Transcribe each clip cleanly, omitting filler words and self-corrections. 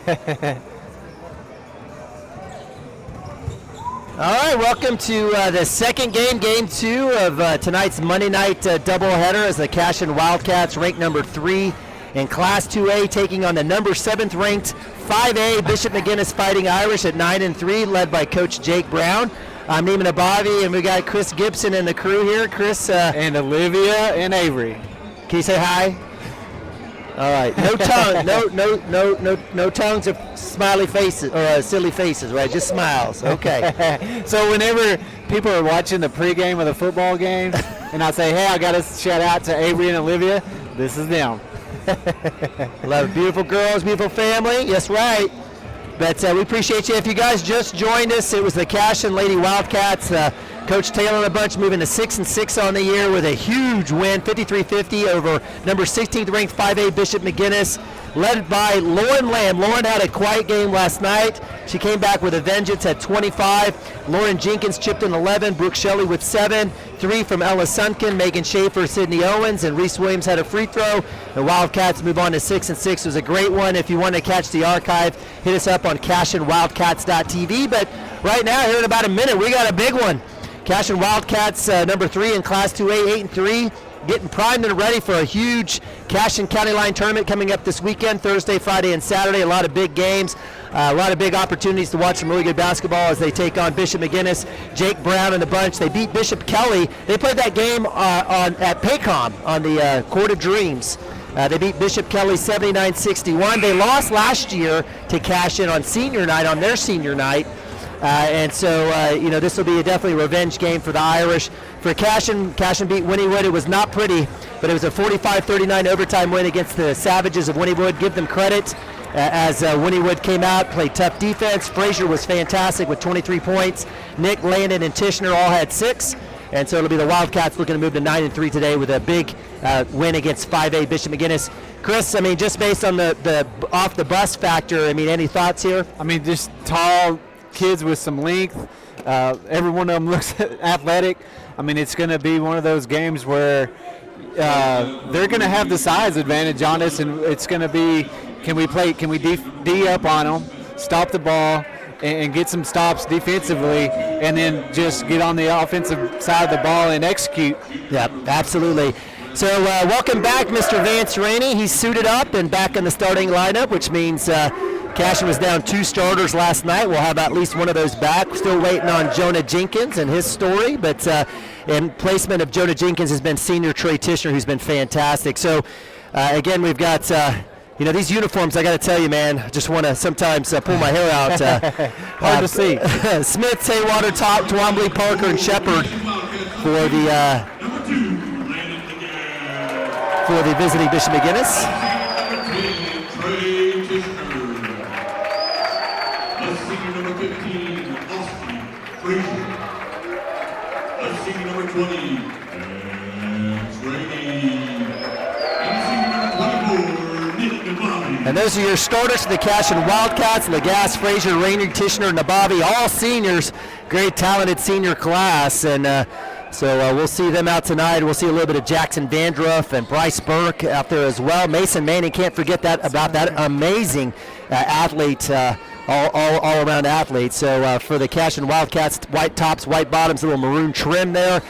All right, welcome to the second game, game 2 of tonight's Monday night doubleheader as the Cashion Wildcats, ranked number 3 in Class 2A, taking on the number 7th ranked 5A Bishop McGuinness Fighting Irish at 9-3, led by Coach Jake Brown. I'm Neiman Abavi, and we got Chris Gibson and the crew here. Chris and Olivia and Avery. Can you say hi? All right, no tongue, no tongues or smiley faces or silly faces, right? Just smiles. Okay. So whenever people are watching the pregame of the football game, and I say, "Hey, I got to shout out to Avery and Olivia," this is them. A lot of beautiful girls, beautiful family. Yes, right. But we appreciate you. If you guys just joined us, it was the Cashion Lady Wildcats. Coach Taylor and a bunch moving to 6-6 on the year with a huge win, 53-50 over number 16th ranked 5A Bishop McGuinness, led by Lauren Lamb. Lauren had a quiet game last night. She came back with a vengeance at 25. Lauren Jenkins chipped in 11. Brooke Shelley with 7. 3 from Ella Sunken, Megan Schaefer, Sydney Owens, and Reese Williams had a free throw. The Wildcats move on to 6-6. It was a great one. If you want to catch the archive, hit us up on CashionWildcats.tv. But right now, here in about a minute, we got a big one. Cashion Wildcats, number 3 in Class 2A, 8-3, getting primed and ready for a huge Cashion County Line tournament coming up this weekend, Thursday, Friday, and Saturday. A lot of big games, a lot of big opportunities to watch some really good basketball as they take on Bishop McGuinness, Jake Brown and the bunch. They beat Bishop Kelly. They played that game at Paycom on the Court of Dreams. They beat Bishop Kelly 79-61. They lost last year to Cashion on senior night, on their senior night. And so, this will be definitely a revenge game for the Irish. For Cashion beat Wynnewood. It was not pretty, but it was a 45-39 overtime win against the Savages of Wynnewood. Give them credit as Wynnewood came out, played tough defense. Frazier was fantastic with 23 points. Nick, Landon, and Tishner all had 6. And so it'll be the Wildcats looking to move to 9-3 today with a big win against 5A Bishop McGuinness. Chris, I mean, just based on the off the bus factor, I mean, any thoughts here? I mean, just tall kids with some length. Every one of them looks athletic. I mean, it's going to be one of those games where they're going to have the size advantage on us, and it's going to be, can we D up on them, stop the ball, and get some stops defensively, and then just get on the offensive side of the ball and execute. Yeah, absolutely. So welcome back, Mr. Vance Rainey. He's suited up and back in the starting lineup, which means Cashion was down 2 starters last night. We'll have at least one of those back. Still waiting on Jonah Jenkins and his story, but in placement of Jonah Jenkins has been senior Trey Tishner, who's been fantastic. So again, we've got these uniforms. I got to tell you, man, I just want to sometimes pull my hair out. Hard to see. Smith, Haywater, Top, Twombly, Parker, and Shepard for the visiting Bishop McGuinness. And those are your starters for the Cashion Wildcats: Lagasse, Frazier, Rainer, Tishner, Nabavi, all seniors. Great talented senior class. And so we'll see them out tonight. We'll see a little bit of Jackson Vandruff and Bryce Burke out there as well. Mason Manning, can't forget about that amazing athlete, all-around athlete. So for the Cashion Wildcats, white tops, white bottoms, little maroon trim there.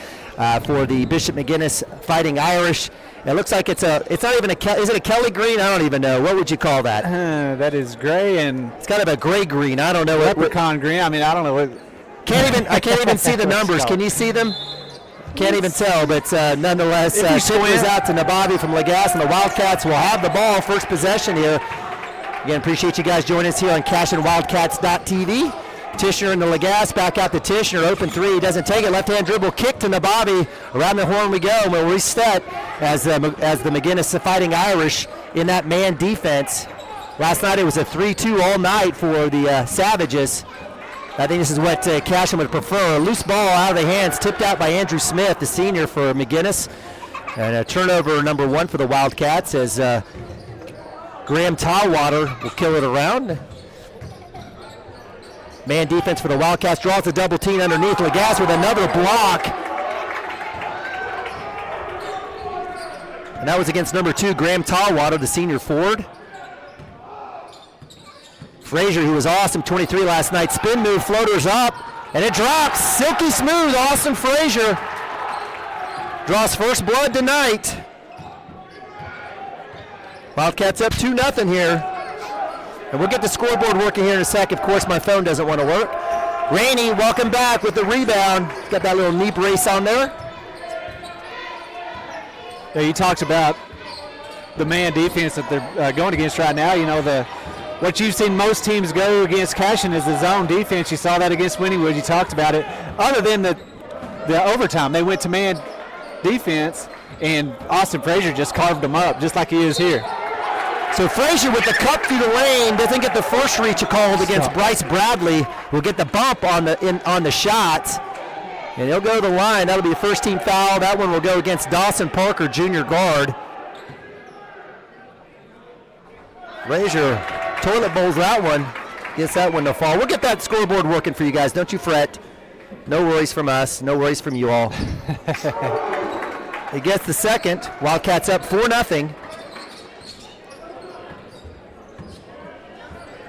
For the Bishop McGuinness Fighting Irish. It looks like it's not even is it a Kelly green? I don't even know. What would you call that? That is gray, and it's kind of a gray green. I don't know. Leprechaun green. I mean, I don't know what. I can't even see the numbers. Can you see them? Can't even tell, but nonetheless, tip goes out to Nabavi from Lagasse, and the Wildcats will have the ball first possession here. Again, appreciate you guys joining us here on CashionWildcats.tv. Tishner and the Lagasse, back out to Tishner, open 3, he doesn't take it, left-hand dribble, kick to Nabavi, around the horn we go, and we'll reset as the McGuinness Fighting Irish in that man defense. Last night it was a 3-2 all night for the Savages. I think this is what Cashion would prefer. A loose ball out of the hands, tipped out by Andrew Smith, the senior for McGuinness. And a turnover number 1 for the Wildcats as Graham Tallwater will kill it around. Man defense for the Wildcats, draws the double team underneath. Lagasse with another block. And that was against number 2, Graham Tallwater, the senior forward. Frazier, who was awesome, 23 last night. Spin move, floaters up, and it drops. Silky smooth, Austin Frazier draws first blood tonight. Wildcats up 2-0 here. And we'll get the scoreboard working here in a sec. Of course, my phone doesn't want to work. Rainey, welcome back with the rebound. Got that little knee brace on there. Yeah, you talked about the man defense that they're going against right now. You know, what you've seen most teams go against Cashion is the zone defense. You saw that against Wynnewood. You talked about it. Other than the overtime, they went to man defense, and Austin Frazier just carved them up, just like he is here. So Frazier with the cut through the lane doesn't get the first reach called against Bryce Bradley. Will get the bump on the shot, and he'll go to the line. That'll be a first team foul. That one will go against Dawson Parker, junior guard. Frazier toilet bowls that one. Gets that one to fall. We'll get that scoreboard working for you guys. Don't you fret. No worries from us. No worries from you all. He gets the second. Wildcats up 4-0.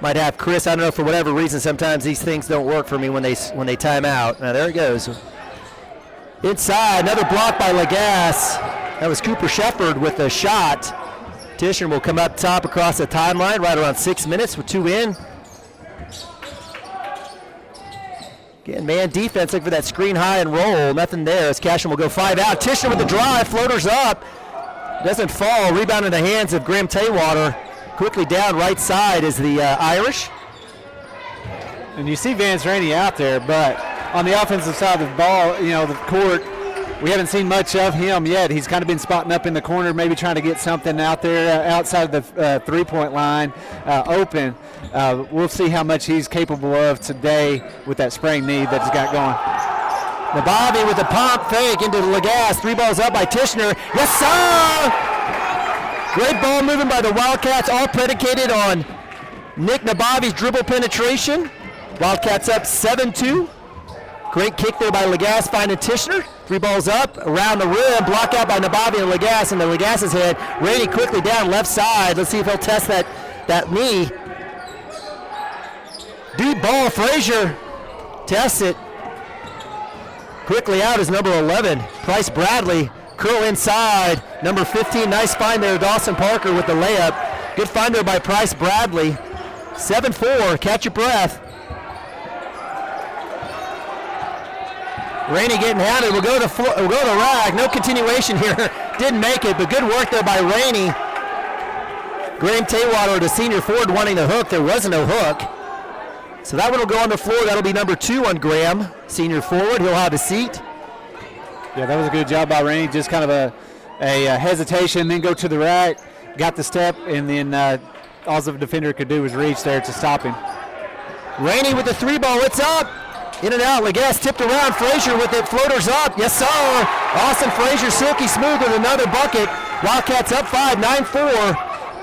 Might have Chris. I don't know, for whatever reason, sometimes these things don't work for me when they time out. Now there it goes. Inside, another block by Lagasse. That was Cooper Shepard with a shot. Tishner will come up top across the timeline, right around 6 minutes with 2 in. Again, man defense, looking for that screen high and roll. Nothing there as Cashion will go 5 out. Tishner with the drive, floaters up. Doesn't fall. Rebound in the hands of Graham Taywater. Quickly down right side is the Irish. And you see Vance Rainey out there, but on the offensive side of the ball, you know, the court, we haven't seen much of him yet. He's kind of been spotting up in the corner, maybe trying to get something out there outside of the three-point line open. We'll see how much he's capable of today with that sprained knee that he's got going. Nabavi with a pump fake into Lagasse. 3 balls up by Tishner. Yes, sir! Great ball moving by the Wildcats, all predicated on Nick Nabavi's dribble penetration. Wildcats up 7-2. Great kick there by Lagasse, finding Tishner. 3 balls up, around the rim, block out by Nabavi and Lagasse, and the Lagasse's head. Rainey quickly down left side. Let's see if he'll test that knee. Deep ball, Frazier tests it. Quickly out is number 11, Bryce Bradley. Curl inside, number 15, nice find there, Dawson Parker with the layup. Good find there by Bryce Bradley. 7-4, catch your breath. Rainey getting hounded, we'll go to the rack. No continuation here, didn't make it, but good work there by Rainey. Graham Taywater, the senior forward, wanting the hook. There was no hook. So that one will go on the floor. That'll be number 2 on Graham, senior forward. He'll have a seat. Yeah, that was a good job by Rainey. Just kind of a hesitation, then go to the rack, got the step, and then all the defender could do was reach there to stop him. Rainey with the 3 ball. It's up. In and out. Lagasse tipped around. Frazier with it. Floaters up. Yes, sir. Austin Frazier, silky smooth with another bucket. Wildcats up 5, 9-4.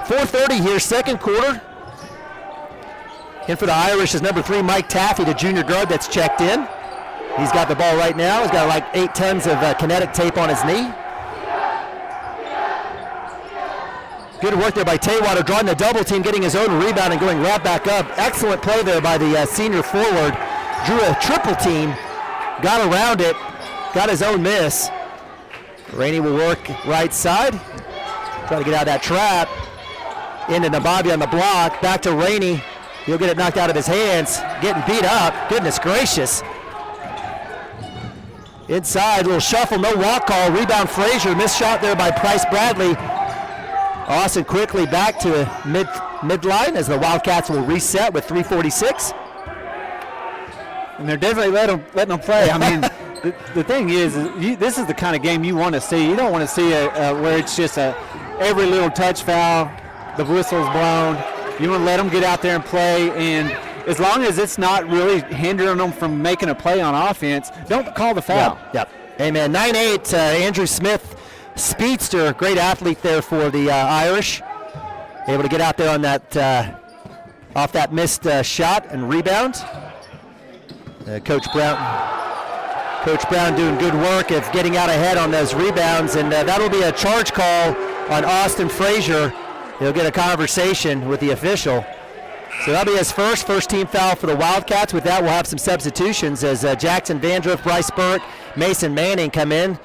4:30 here, second quarter. In for the Irish is number 3, Mike Taffy, the junior guard that's checked in. He's got the ball right now. He's got like 8 tons of kinetic tape on his knee. Good work there by Taywater, drawing the double team, getting his own rebound and going right back up. Excellent play there by the senior forward. Drew a triple team, got around it, got his own miss. Rainey will work right side, try to get out of that trap. Into Nabavi on the block, back to Rainey. He'll get it knocked out of his hands, getting beat up. Goodness gracious. Inside, little shuffle, no walk call. Rebound Frazier, missed shot there by Bryce Bradley. Austin quickly back to midline as the Wildcats will reset with 3:46. And they're definitely letting them play. I mean, the thing is this is the kind of game you want to see. You don't want to see where it's just every little touch foul, the whistle's blown. You want to let them get out there and play, and as long as it's not really hindering them from making a play on offense, don't call the foul. Yep. Amen. 9-8, Andrew Smith, speedster, great athlete there for the Irish. Able to get out there on that, off that missed shot and rebound. Coach Brown doing good work of getting out ahead on those rebounds, and that'll be a charge call on Austin Frazier. He'll get a conversation with the official. So that'll be his first team foul for the Wildcats. With that, we'll have some substitutions as Jackson Vandruff, Bryce Burke, Mason Manning come in.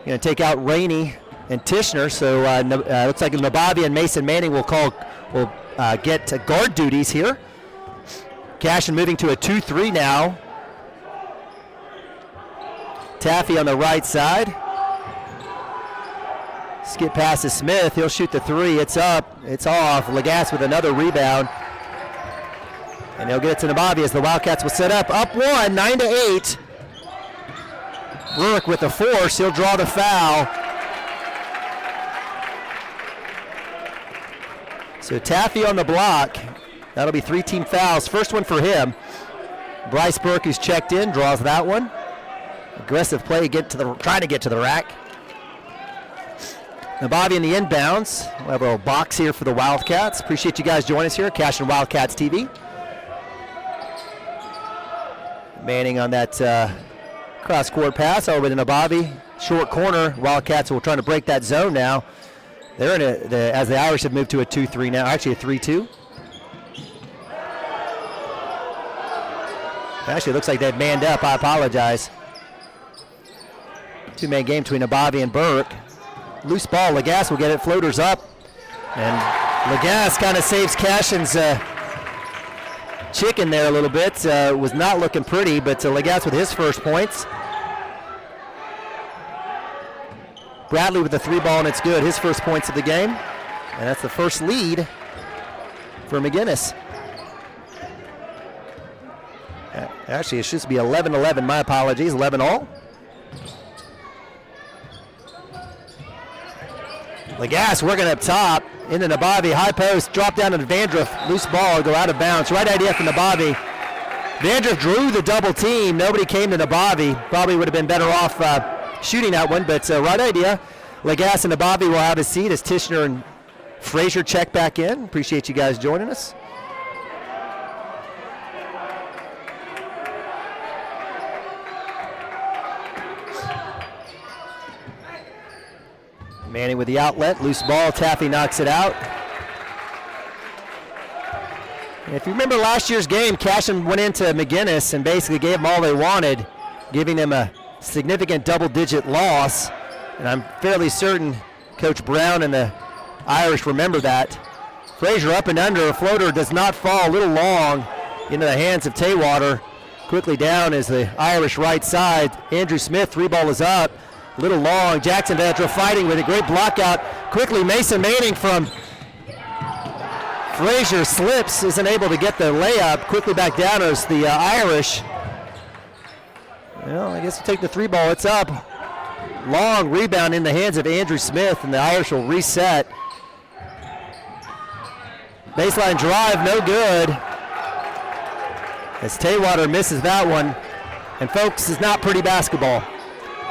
Going to take out Rainey and Tishner. So looks like Nabavi and Mason Manning will get guard duties here. Cashion moving to a 2-3 now. Taffy on the right side. Skip pass to Smith. He'll shoot the three. It's up. It's off. Lagasse with another rebound. And he'll get it to Nabavi as the Wildcats will set up. Up one, 9-8. Burke with the force. He'll draw the foul. So Taffy on the block. That'll be 3 team fouls. First one for him. Bryce Burke, who's checked in, draws that one. Aggressive play, trying to get to the rack. Nabavi in the inbounds. We'll have a little box here for the Wildcats. Appreciate you guys joining us here at Cashion Wildcats TV. Manning on that cross-court pass over to Nabavi. Short corner. Wildcats will trying to break that zone now. They're in as the Irish have moved to a 2-3 now, actually a 3-2. Actually, it looks like they've manned up. I apologize. Two-man game between Nabavi and Burke. Loose ball. Lagasse will get it. Floaters up. And Lagasse kind of saves Cashion's chicken there a little bit. Was not looking pretty, but Lagasse with his first points. Bradley with the 3-ball, and it's good. His first points of the game. And that's the first lead for McGuinness. Actually, it should be 11-11. My apologies. 11 all. Lagasse working up top into Nabavi. High post. Drop down to Vandruff. Loose ball. Go out of bounds. Right idea for Nabavi. Vandruff drew the double team. Nobody came to Nabavi. Probably would have been better off shooting that one, but right idea. Lagasse and Nabavi will have a seat as Tishner and Frazier check back in. Appreciate you guys joining us. Manning with the outlet, loose ball, Taffy knocks it out. And if you remember last year's game, Cashion went into McGuinness and basically gave them all they wanted, giving them a significant double-digit loss. And I'm fairly certain Coach Brown and the Irish remember that. Frazier up and under, a floater does not fall, a little long into the hands of Taywater. Quickly down is the Irish right side. Andrew Smith, 3-ball is up. A little long. Jackson Vandruff fighting with a great block out. Quickly, Mason Manning from Frazier slips, isn't able to get the layup. Quickly back down as the Irish. Well, I guess we'll take the 3-ball. It's up. Long rebound in the hands of Andrew Smith, and the Irish will reset. Baseline drive, no good. As Taywater misses that one. And folks, it's not pretty basketball.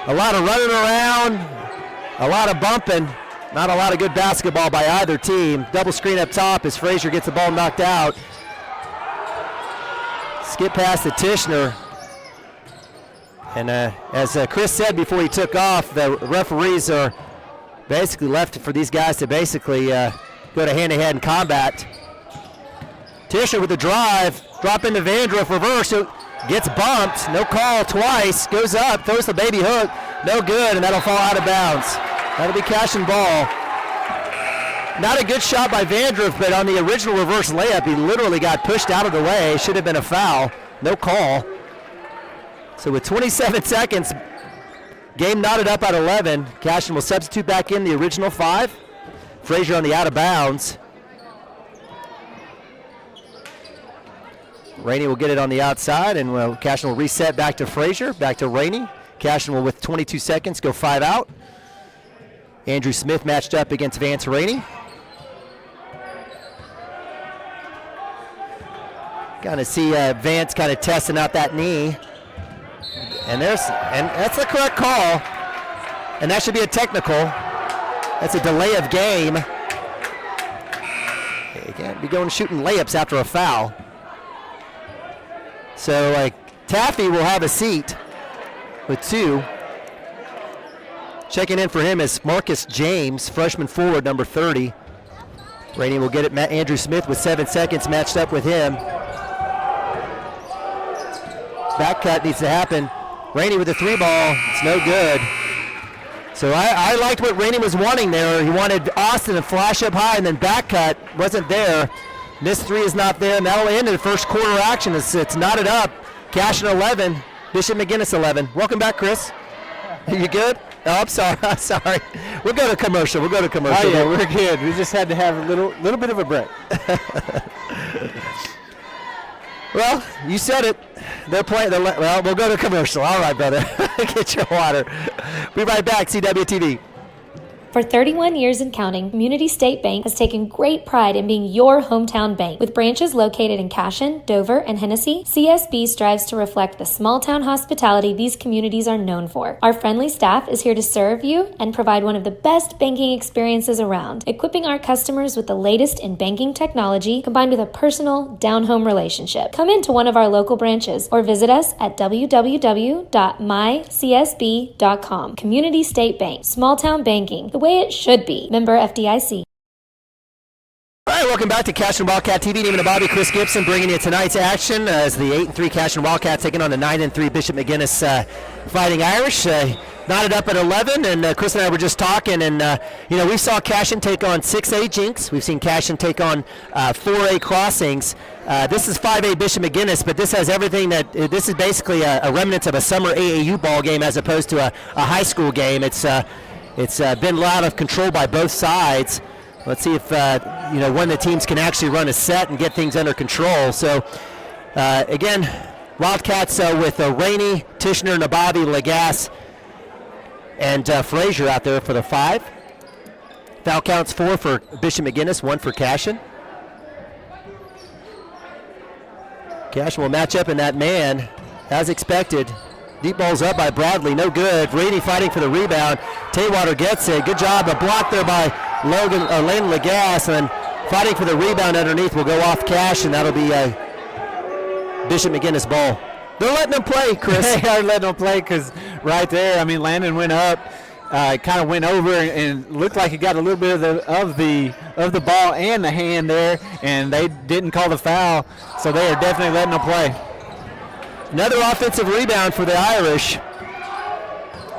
A lot of running around, a lot of bumping, not a lot of good basketball by either team. Double screen up top as Frazier gets the ball knocked out. Skip pass to Tishner. And as Chris said before he took off, the referees are basically left for these guys to basically go to hand-to-hand combat. Tishner with the drive, drop into Vandruff, reverse. Gets bumped, no call twice, goes up, throws the baby hook, no good, and that'll fall out of bounds. That'll be Cashion ball. Not a good shot by Vandruff, but on the original reverse layup, he literally got pushed out of the way. Should have been a foul, no call. So with 27 seconds, game knotted up at 11. Cashion will substitute back in the original 5. Frazier on the out of bounds. Rainey will get it on the outside, and Cashion will reset back to Frazier, back to Rainey. Cashion will, with 22 seconds, go 5 out. Andrew Smith matched up against Vance Rainey. Kind of see Vance kind of testing out that knee. And that's the correct call. And that should be a technical. That's a delay of game. You can't be going shooting layups after a foul. So Taffy will have a seat with 2. Checking in for him is Marcus James, freshman forward, number 30. Rainey will get it. Andrew Smith with 7 seconds matched up with him. Back cut needs to happen. Rainey with the 3 ball. It's no good. So I liked what Rainey was wanting there. He wanted Austin to flash up high and then back cut. Wasn't there. This 3 is not there, and that'll end in the first quarter action. It's knotted up. Cashion 11, Bishop McGuinness 11. Welcome back, Chris. You good? Oh, I'm sorry. I'm sorry. We'll go to commercial. Oh, yeah, we're good. We just had to have a little bit of a break. Well, you said it. They're playing. Well, we'll go to commercial. All right, brother. Get your water. Be right back. CWTV. For 31 years and counting, Community State Bank has taken great pride in being your hometown bank. With branches located in Cashion, Dover, and Hennessy, CSB strives to reflect the small-town hospitality these communities are known for. Our friendly staff is here to serve you and provide one of the best banking experiences around, equipping our customers with the latest in banking technology combined with a personal, down-home relationship. Come into one of our local branches or visit us at www.mycsb.com. Community State Bank, small-town banking, the way it should be. Member FDIC. All right, welcome back to Cashion Wildcat TV. Name and Bobby, Chris Gibson bringing you tonight's action as the 8-3 Cashion Wildcats taking on the 9-3 Bishop McGuinness Fighting Irish. Knotted up at 11, and Chris and I were just talking, and we saw Cashion take on 6A Jinx. We've seen Cashion take on 4A Crossings. This is 5A Bishop McGuinness, but this has everything this is basically a remnant of a summer AAU ball game as opposed to a high school game. It's been a lot of control by both sides. Let's see if one of the teams can actually run a set and get things under control. So again, Wildcats with Rainey, Tishner, Nabavi, Lagasse, and Frazier out there for the 5. Foul counts 4 for Bishop McGuinness, 1 for Cashion. Cashion will match up in that man as expected. Deep ball's up by Bradley, no good. Rainey fighting for the rebound. Taywater gets it. Good job. A block there by Lane Lagasse, and then fighting for the rebound underneath will go off Cashion. That'll be Bishop McGuinness ball. They're letting them play, Chris. They are letting them play because right there, Landon went up, kind of went over and looked like he got a little bit of the ball and the hand there, and they didn't call the foul, so they are definitely letting them play. Another offensive rebound for the Irish.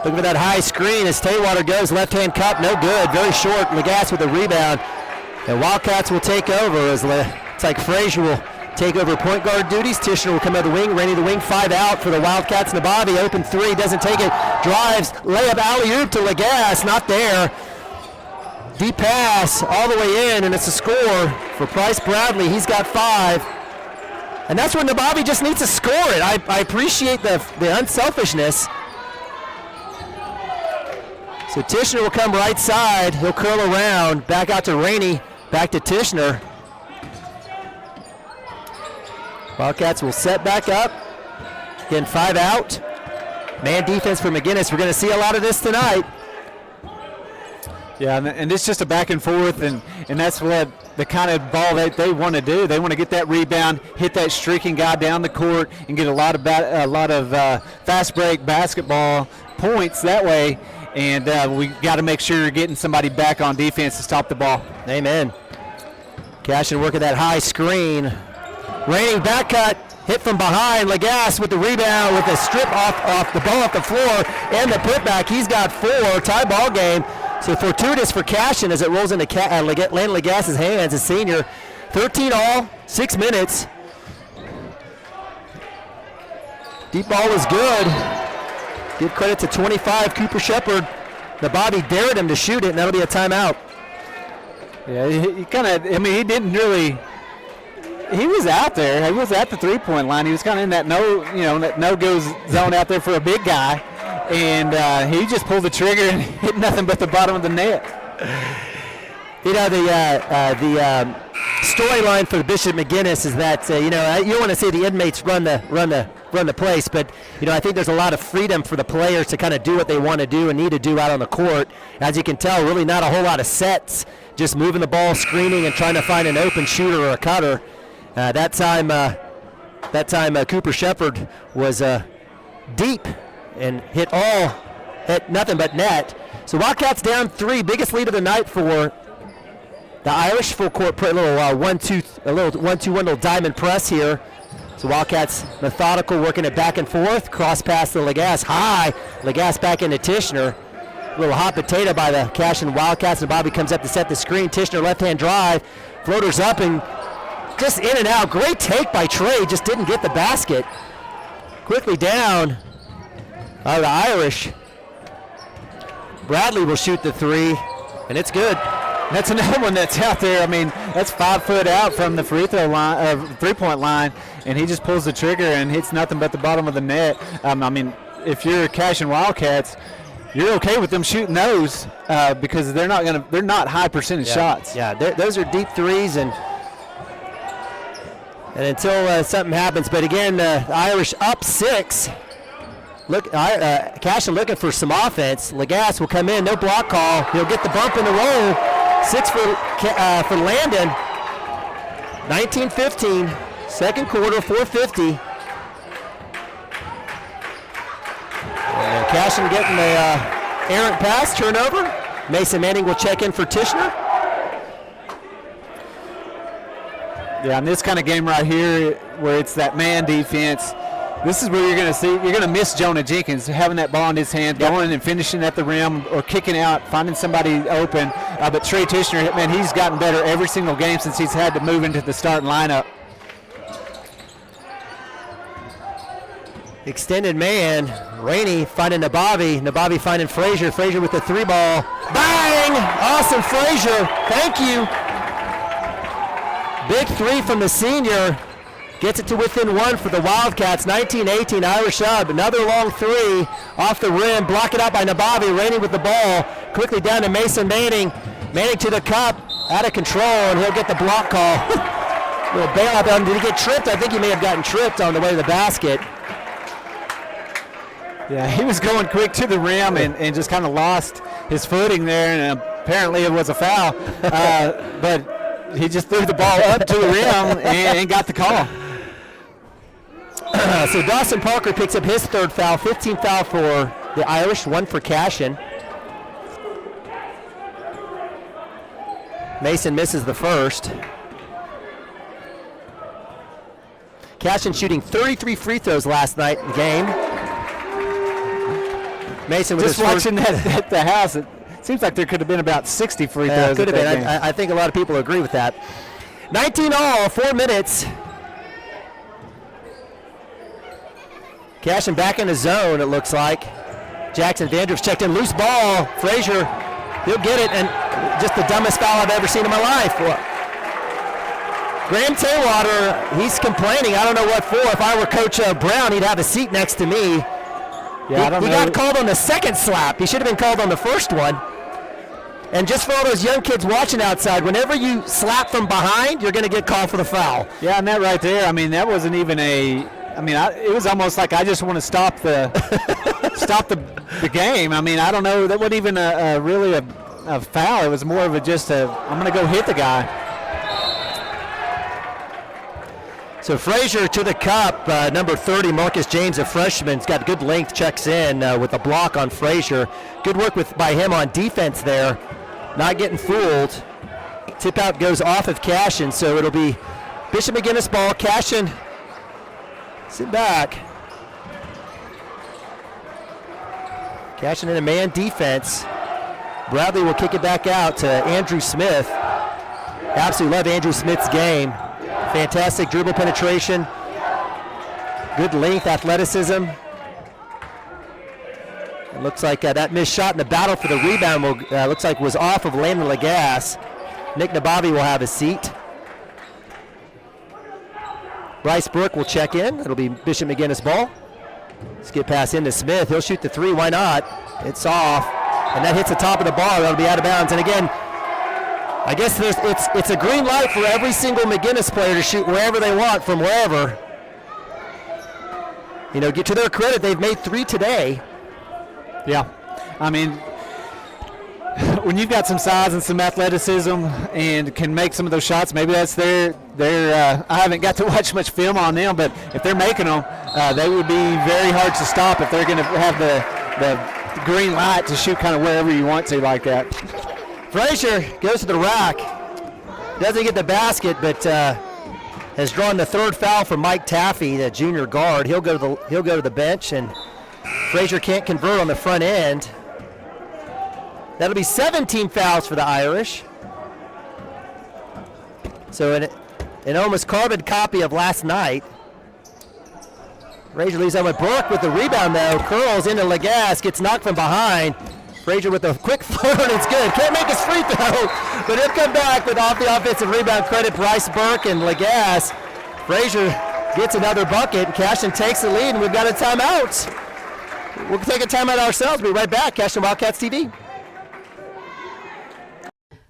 Looking for that high screen as Taywater goes. Left-hand cup, no good. Very short. Lagasse with the rebound. And Wildcats will take over as it's like Frazier will take over point guard duties. Tishner will come out the wing. Rainey the wing. 5 out for the Wildcats. Nabavi open 3. Doesn't take it. Drives. Layup alley-oop to Lagasse. Not there. Deep pass all the way in, and it's a score for Price Bradley. He's got 5. And that's where Nabavi just needs to score it. I appreciate the unselfishness. So Tishner will come right side. He'll curl around. Back out to Rainey. Back to Tishner. Wildcats will set back up. Again, 5 out. Man defense for McGuinness. We're going to see a lot of this tonight. Yeah, and it's just a back and forth, and that's what the kind of ball that they want to do. They want to get that rebound, hit that streaking guy down the court, and get a lot of fast break basketball points that way. And we got to make sure you're getting somebody back on defense to stop the ball. Amen. Cashion working that high screen. Rainey back cut, hit from behind. Lagasse with the rebound with a strip off the ball off the floor and the putback. He's got 4. Tie ball game. So fortuitous for Cashion as it rolls into Lane Lagasse's hands, a senior. 13 all, 6 minutes. Deep ball was good. Give credit to 25, Cooper Shepard. Nabavi dared him to shoot it, and that'll be a timeout. Yeah, he kind of, he didn't really, he was out there. He was at the three-point line. He was kind of in that no-go zone out there for a big guy. And he just pulled the trigger and hit nothing but the bottom of the net. The storyline for Bishop McGuinness is that you don't want to see the inmates run the place, but I think there's a lot of freedom for the players to kind of do what they want to do and need to do out on the court. As you can tell, really not a whole lot of sets, just moving the ball, screening, and trying to find an open shooter or a cutter. That time Cooper Shepard was deep and hit nothing but net. So Wildcats down 3, biggest lead of the night for The Irish full court put a little 1-2 diamond press here. So Wildcats methodical, working it back and forth. Cross pass to Legas, high. Legas back into Tishner. A little hot potato by the Cashion Wildcats, and Bobby comes up to set the screen. Tishner left-hand drive, floaters up and just in and out. Great take by Trey, just didn't get the basket. Quickly down are the Irish. Bradley will shoot the three, and it's good. That's another one that's out there. I mean, that's 5 foot out from the free throw line, three-point line, and he just pulls the trigger and hits nothing but the bottom of the net. I mean, if you're Cashion Wildcats, you're okay with them shooting those because they're not high percentage shots. Yeah, those are deep threes, and until something happens. But again, the Irish up 6. Look, Cashion looking for some offense. Legas will come in, no block call. He'll get the bump in the roll. 6 for Landon. 19-15, second quarter, 4:50. Cashion getting the errant pass, turnover. Mason Manning will check in for Tishner. Yeah, in this kind of game right here, where it's that man defense, this is where you're going to see, you're going to miss Jonah Jenkins having that ball in his hand, going and finishing at the rim or kicking out, finding somebody open. But Trey Tishner, man, he's gotten better every single game since he's had to move into the starting lineup. Extended man, Rainey finding Nabavi. Nabavi finding Frazier. Frazier with the 3-ball. Bang! Awesome, Frazier. Thank you. Big 3 from the senior. Gets it to within 1 for the Wildcats. 19-18, Irish up. Another long 3 off the rim. Block it out by Nabavi. Rainey with the ball. Quickly down to Mason Manning. Manning to the cup. Out of control, and he'll get the block call. Little bailout on him. Did he get tripped? I think he may have gotten tripped on the way to the basket. Yeah, he was going quick to the rim and just kind of lost his footing there, and apparently it was a foul. But he just threw the ball up to the rim and got the call. So Dawson Parker picks up his 3rd foul, 15th foul for the Irish, 1 for Cashion. Mason misses the first. Cashion shooting 33 free throws last night in the game. Mason with just watching that at the house, it seems like there could have been about 60 free throws. Could have been. I think a lot of people agree with that. 19 all, 4 minutes. Cashion back in the zone, it looks like. Jackson Vandroff's checked in, loose ball. Frazier, he'll get it, and just the dumbest foul I've ever seen in my life. Graham Taywater, he's complaining. I don't know what for. If I were Coach Brown, he'd have a seat next to me. Yeah, he got called on the second slap. He should have been called on the first one. And just for all those young kids watching outside, whenever you slap from behind, you're going to get called for the foul. Yeah, and that right there, I mean, that wasn't even it was almost like I just want to stop the game. I mean, I don't know, that wasn't even really a foul. It was more of I'm going to go hit the guy. So Frazier to the cup, number 30, Marcus James, a freshman, has got good length, checks in with a block on Frazier. Good work by him on defense there, not getting fooled. Tip out goes off of Cashion, so it'll be Bishop McGuinness ball. Cashion, sit back. Cashion in a man defense. Bradley will kick it back out to Andrew Smith. Absolutely love Andrew Smith's game. Fantastic dribble penetration, good length, athleticism. It looks like that missed shot in the battle for the rebound looks like was off of Landon Legas. Nick Nabavi will have a seat. Bryce Brook will check in. It'll be Bishop McGuinness ball. Let's get pass into Smith. He'll shoot the 3. Why not? It's off, and that hits the top of the bar. That'll be out of bounds. And again, I guess it's a green light for every single McGuinness player to shoot wherever they want from wherever. You know, get to their credit, they've made 3 today. Yeah, I mean, when you've got some size and some athleticism and can make some of those shots, maybe that's their I haven't got to watch much film on them, but if they're making them, they would be very hard to stop if they're going to have the green light to shoot kind of wherever you want to like that. Frazier goes to the rack. Doesn't get the basket, but has drawn the third foul for Mike Taffy, the junior guard. He'll go to the bench, and Frazier can't convert on the front end. That'll be 17 fouls for the Irish. So an almost carbon copy of last night. Frazier leaves on with Burke with the rebound, though. Curls into Lagasse, gets knocked from behind. Frazier with a quick floater, and it's good. Can't make his free throw, but he'll come back with off the offensive rebound credit. Bryce Burke and Lagasse. Frazier gets another bucket. Cashion takes the lead, and we've got a timeout. We'll take a timeout ourselves. We'll be right back. Cashion Wildcats TV.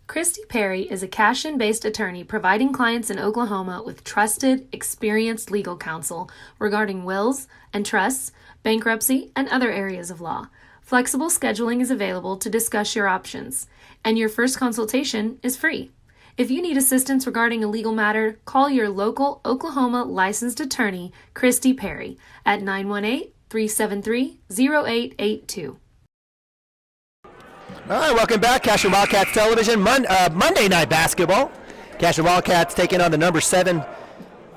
Christy Perry is a Cashion-based attorney providing clients in Oklahoma with trusted, experienced legal counsel regarding wills and trusts, bankruptcy, and other areas of law. Flexible scheduling is available to discuss your options, and your first consultation is free. If you need assistance regarding a legal matter, call your local Oklahoma licensed attorney, Christy Perry, at 918-373-0882. All right, welcome back. Cashion Wildcats Television, Monday Night Basketball. Cashion Wildcats taking on the number 7,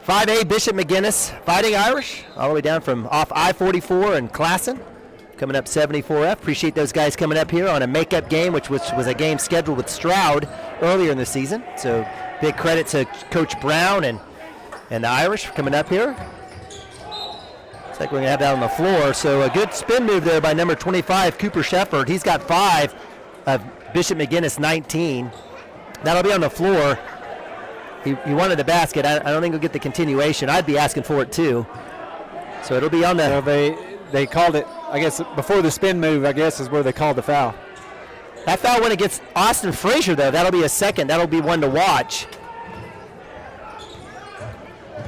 5A Bishop McGuinness Fighting Irish, all the way down from off I-44 in Classen, coming up 74F. Appreciate those guys coming up here on a makeup game, which was a game scheduled with Stroud earlier in the season. So big credit to Coach Brown and the Irish for coming up here. Looks like we're going to have that on the floor. So a good spin move there by number 25, Cooper Shefford. He's got 5 of Bishop McGuinness 19. That'll be on the floor. He wanted the basket. I don't think he'll get the continuation. I'd be asking for it too. So it'll be on the... So they called it, I guess, before the spin move, I guess, is where they called the foul. That foul went against Austin Frazier, though. That'll be a second. That'll be one to watch.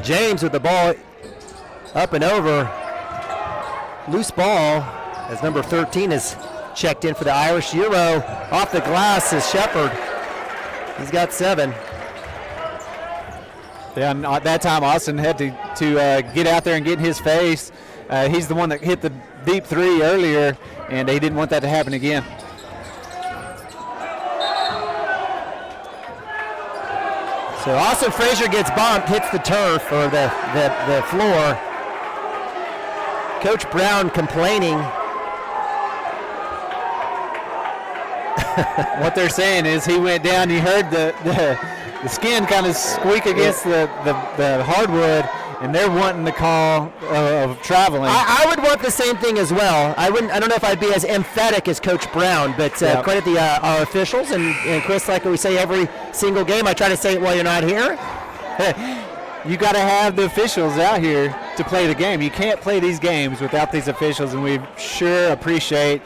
James with the ball up and over. Loose ball as number 13 is checked in for the Irish. Euro off the glass is Shepard. He's got 7. Yeah, and at that time Austin had to get out there and get in his face. He's the one that hit the deep 3 earlier, and he didn't want that to happen again. So Austin Frazier gets bumped, hits the turf or the floor. Coach Brown complaining. What they're saying is he went down. You heard the skin kind of squeak against the hardwood, and they're wanting the call of traveling. I would want the same thing as well. I don't know if I'd be as emphatic as Coach Brown, but credit our officials and Chris, like we say every single game. I try to say it while you're not here. You got to have the officials out here to play the game. You can't play these games without these officials, and we sure appreciate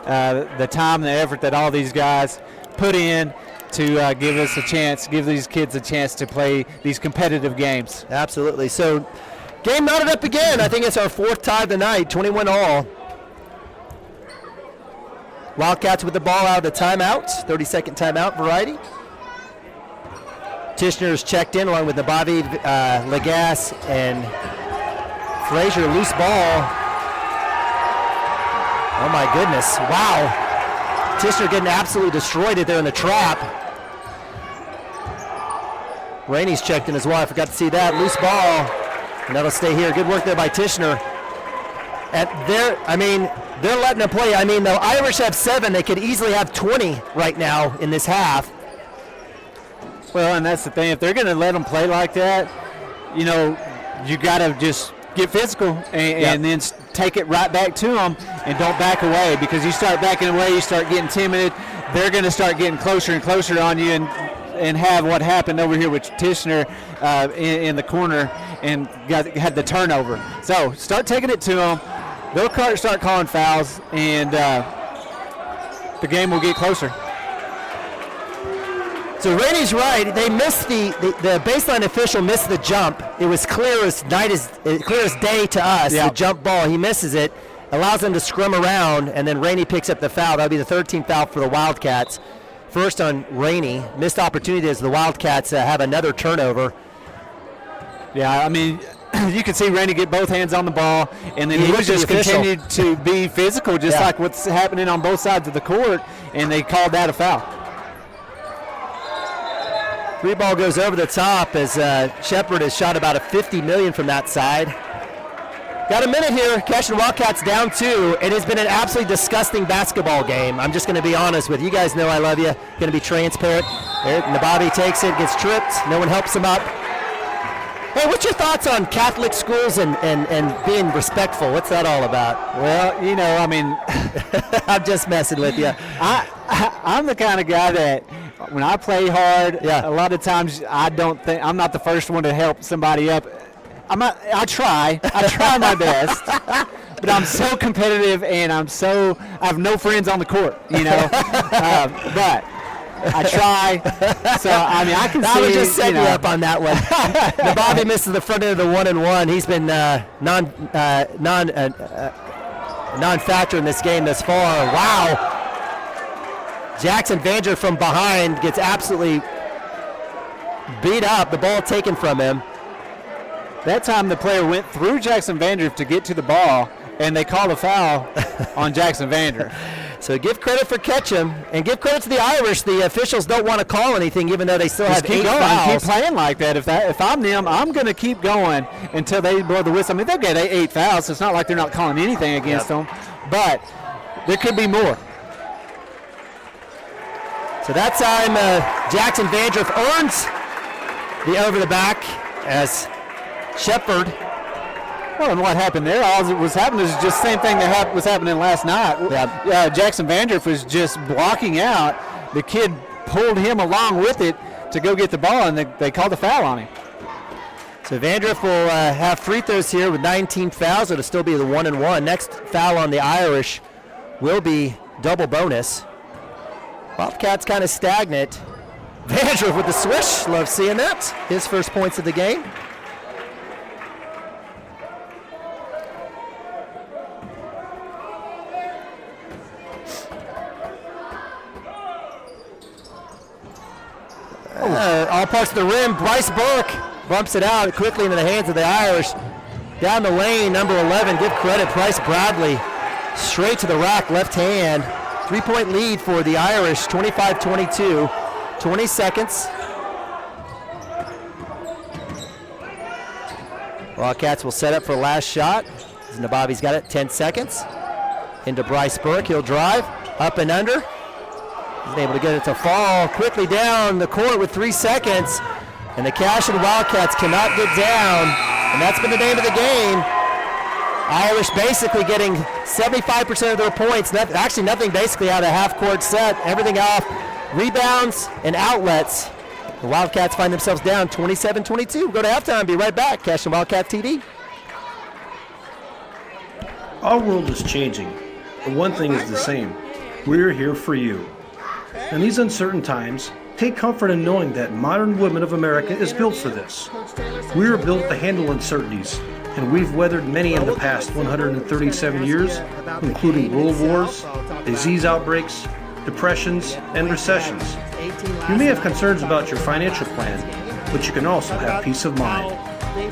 the time and the effort that all these guys put in to give us a chance, give these kids a chance to play these competitive games. Absolutely. So, game knotted up again. I think it's our 4th tie tonight, 21 all. Wildcats with the ball out of the timeout, 30-second timeout variety. Tishner's checked in along with Nabavi, Lagasse, and Frazier. Loose ball. Oh my goodness, wow. Tishner getting absolutely destroyed there in the trap. Rainey's checked in as well, I forgot to see that. Loose ball, and that'll stay here. Good work there by Tishner. And they're letting them play. I mean, the Irish have 7, they could easily have 20 right now in this half. Well, and that's the thing. If they're going to let them play like that, you got to just get physical and then take it right back to them and don't back away, because you start backing away, you start getting timid, they're going to start getting closer and closer on you and have what happened over here with Tishner in the corner and had the turnover. So start taking it to them. They'll start calling fouls, and the game will get closer. So Rainey's right. They missed the baseline official missed the jump. It was clear as day to us. Yep. The jump ball, he misses it, allows them to scrum around, and then Rainey picks up the foul. That'll be the 13th foul for the Wildcats. First on Rainey. Missed opportunity as the Wildcats have another turnover. Yeah, I mean, you can see Rainey get both hands on the ball, and then he just continued to be physical, just like what's happening on both sides of the court, and they called that a foul. Three ball goes over the top as Shepherd has shot about a 50 million from that side. Got a minute here. Cashion Wildcats down 2. It has been an absolutely disgusting basketball game. I'm just going to be honest with you. You guys know I love you. Going to be transparent. There, Nababi takes it, gets tripped. No one helps him up. Hey, what's your thoughts on Catholic schools and being respectful? What's that all about? Well, you know, I mean, I'm just messing with you. I'm the kind of guy that when I play hard, Yeah. a lot of times I'm not the first one to help somebody up. I try my best, but I'm so competitive and I have no friends on the court, you know. But I try. So I mean, I can see. I was just setting you up on that one. Nababi misses the front end of the 1-and-1. He's been non-factor in this game thus far. Wow. Jackson Vander from behind gets absolutely beat up. The ball taken from him. That time the player went through Jackson Vandriff to get to the ball, and they called a foul on Jackson Vandriff. So give credit for Ketchum, and give credit to the Irish. The officials don't want to call anything, even though they still have 8 fouls. Keep playing like that. If I'm them, I'm going to keep going until they blow the whistle. I mean, they've got 8 fouls, so it's not like they're not calling anything against them. But there could be more. So that time, Jackson Vandriff earns the over the back as Shepherd. Well, and what happened there, all that was happening is just the same thing that was happening last night. Yeah. Jackson Vandriff was just blocking out. The kid pulled him along with it to go get the ball, and they called a foul on him. So Vandriff will have free throws here with 19 fouls. It'll still be the 1-and-1. Next foul on the Irish will be double bonus. Wildcats kind of stagnant. Vandriff with the swish. Love seeing that. His first points of the game. All parts of the rim. Bryce Burke bumps it out quickly into the hands of the Irish. Down the lane, number 11. Give credit, Bryce Bradley. Straight to the rack, left hand. 3-point lead for the Irish, 25-22. 20 seconds. Wildcats will set up for last shot. Nababi's got it, 10 seconds. Into Bryce Burke, he'll drive, up and under. He's able to get it to fall quickly down the court with 3 seconds. And the Cashion Wildcats cannot get down. And that's been the name of the game. Irish basically getting 75% of their points. Actually nothing basically out of half-court set. Everything off rebounds and outlets. The Wildcats find themselves down 27-22. Go to halftime. Be right back. Cashion Wildcats TV. Our world is changing, but one thing is the same. We're here for you. In these uncertain times, take comfort in knowing that modern women of America is built for this. We are built to handle uncertainties, and we've weathered many in the past 137 years, including world wars, disease outbreaks, depressions, and recessions. You may have concerns about your financial plan, but you can also have peace of mind.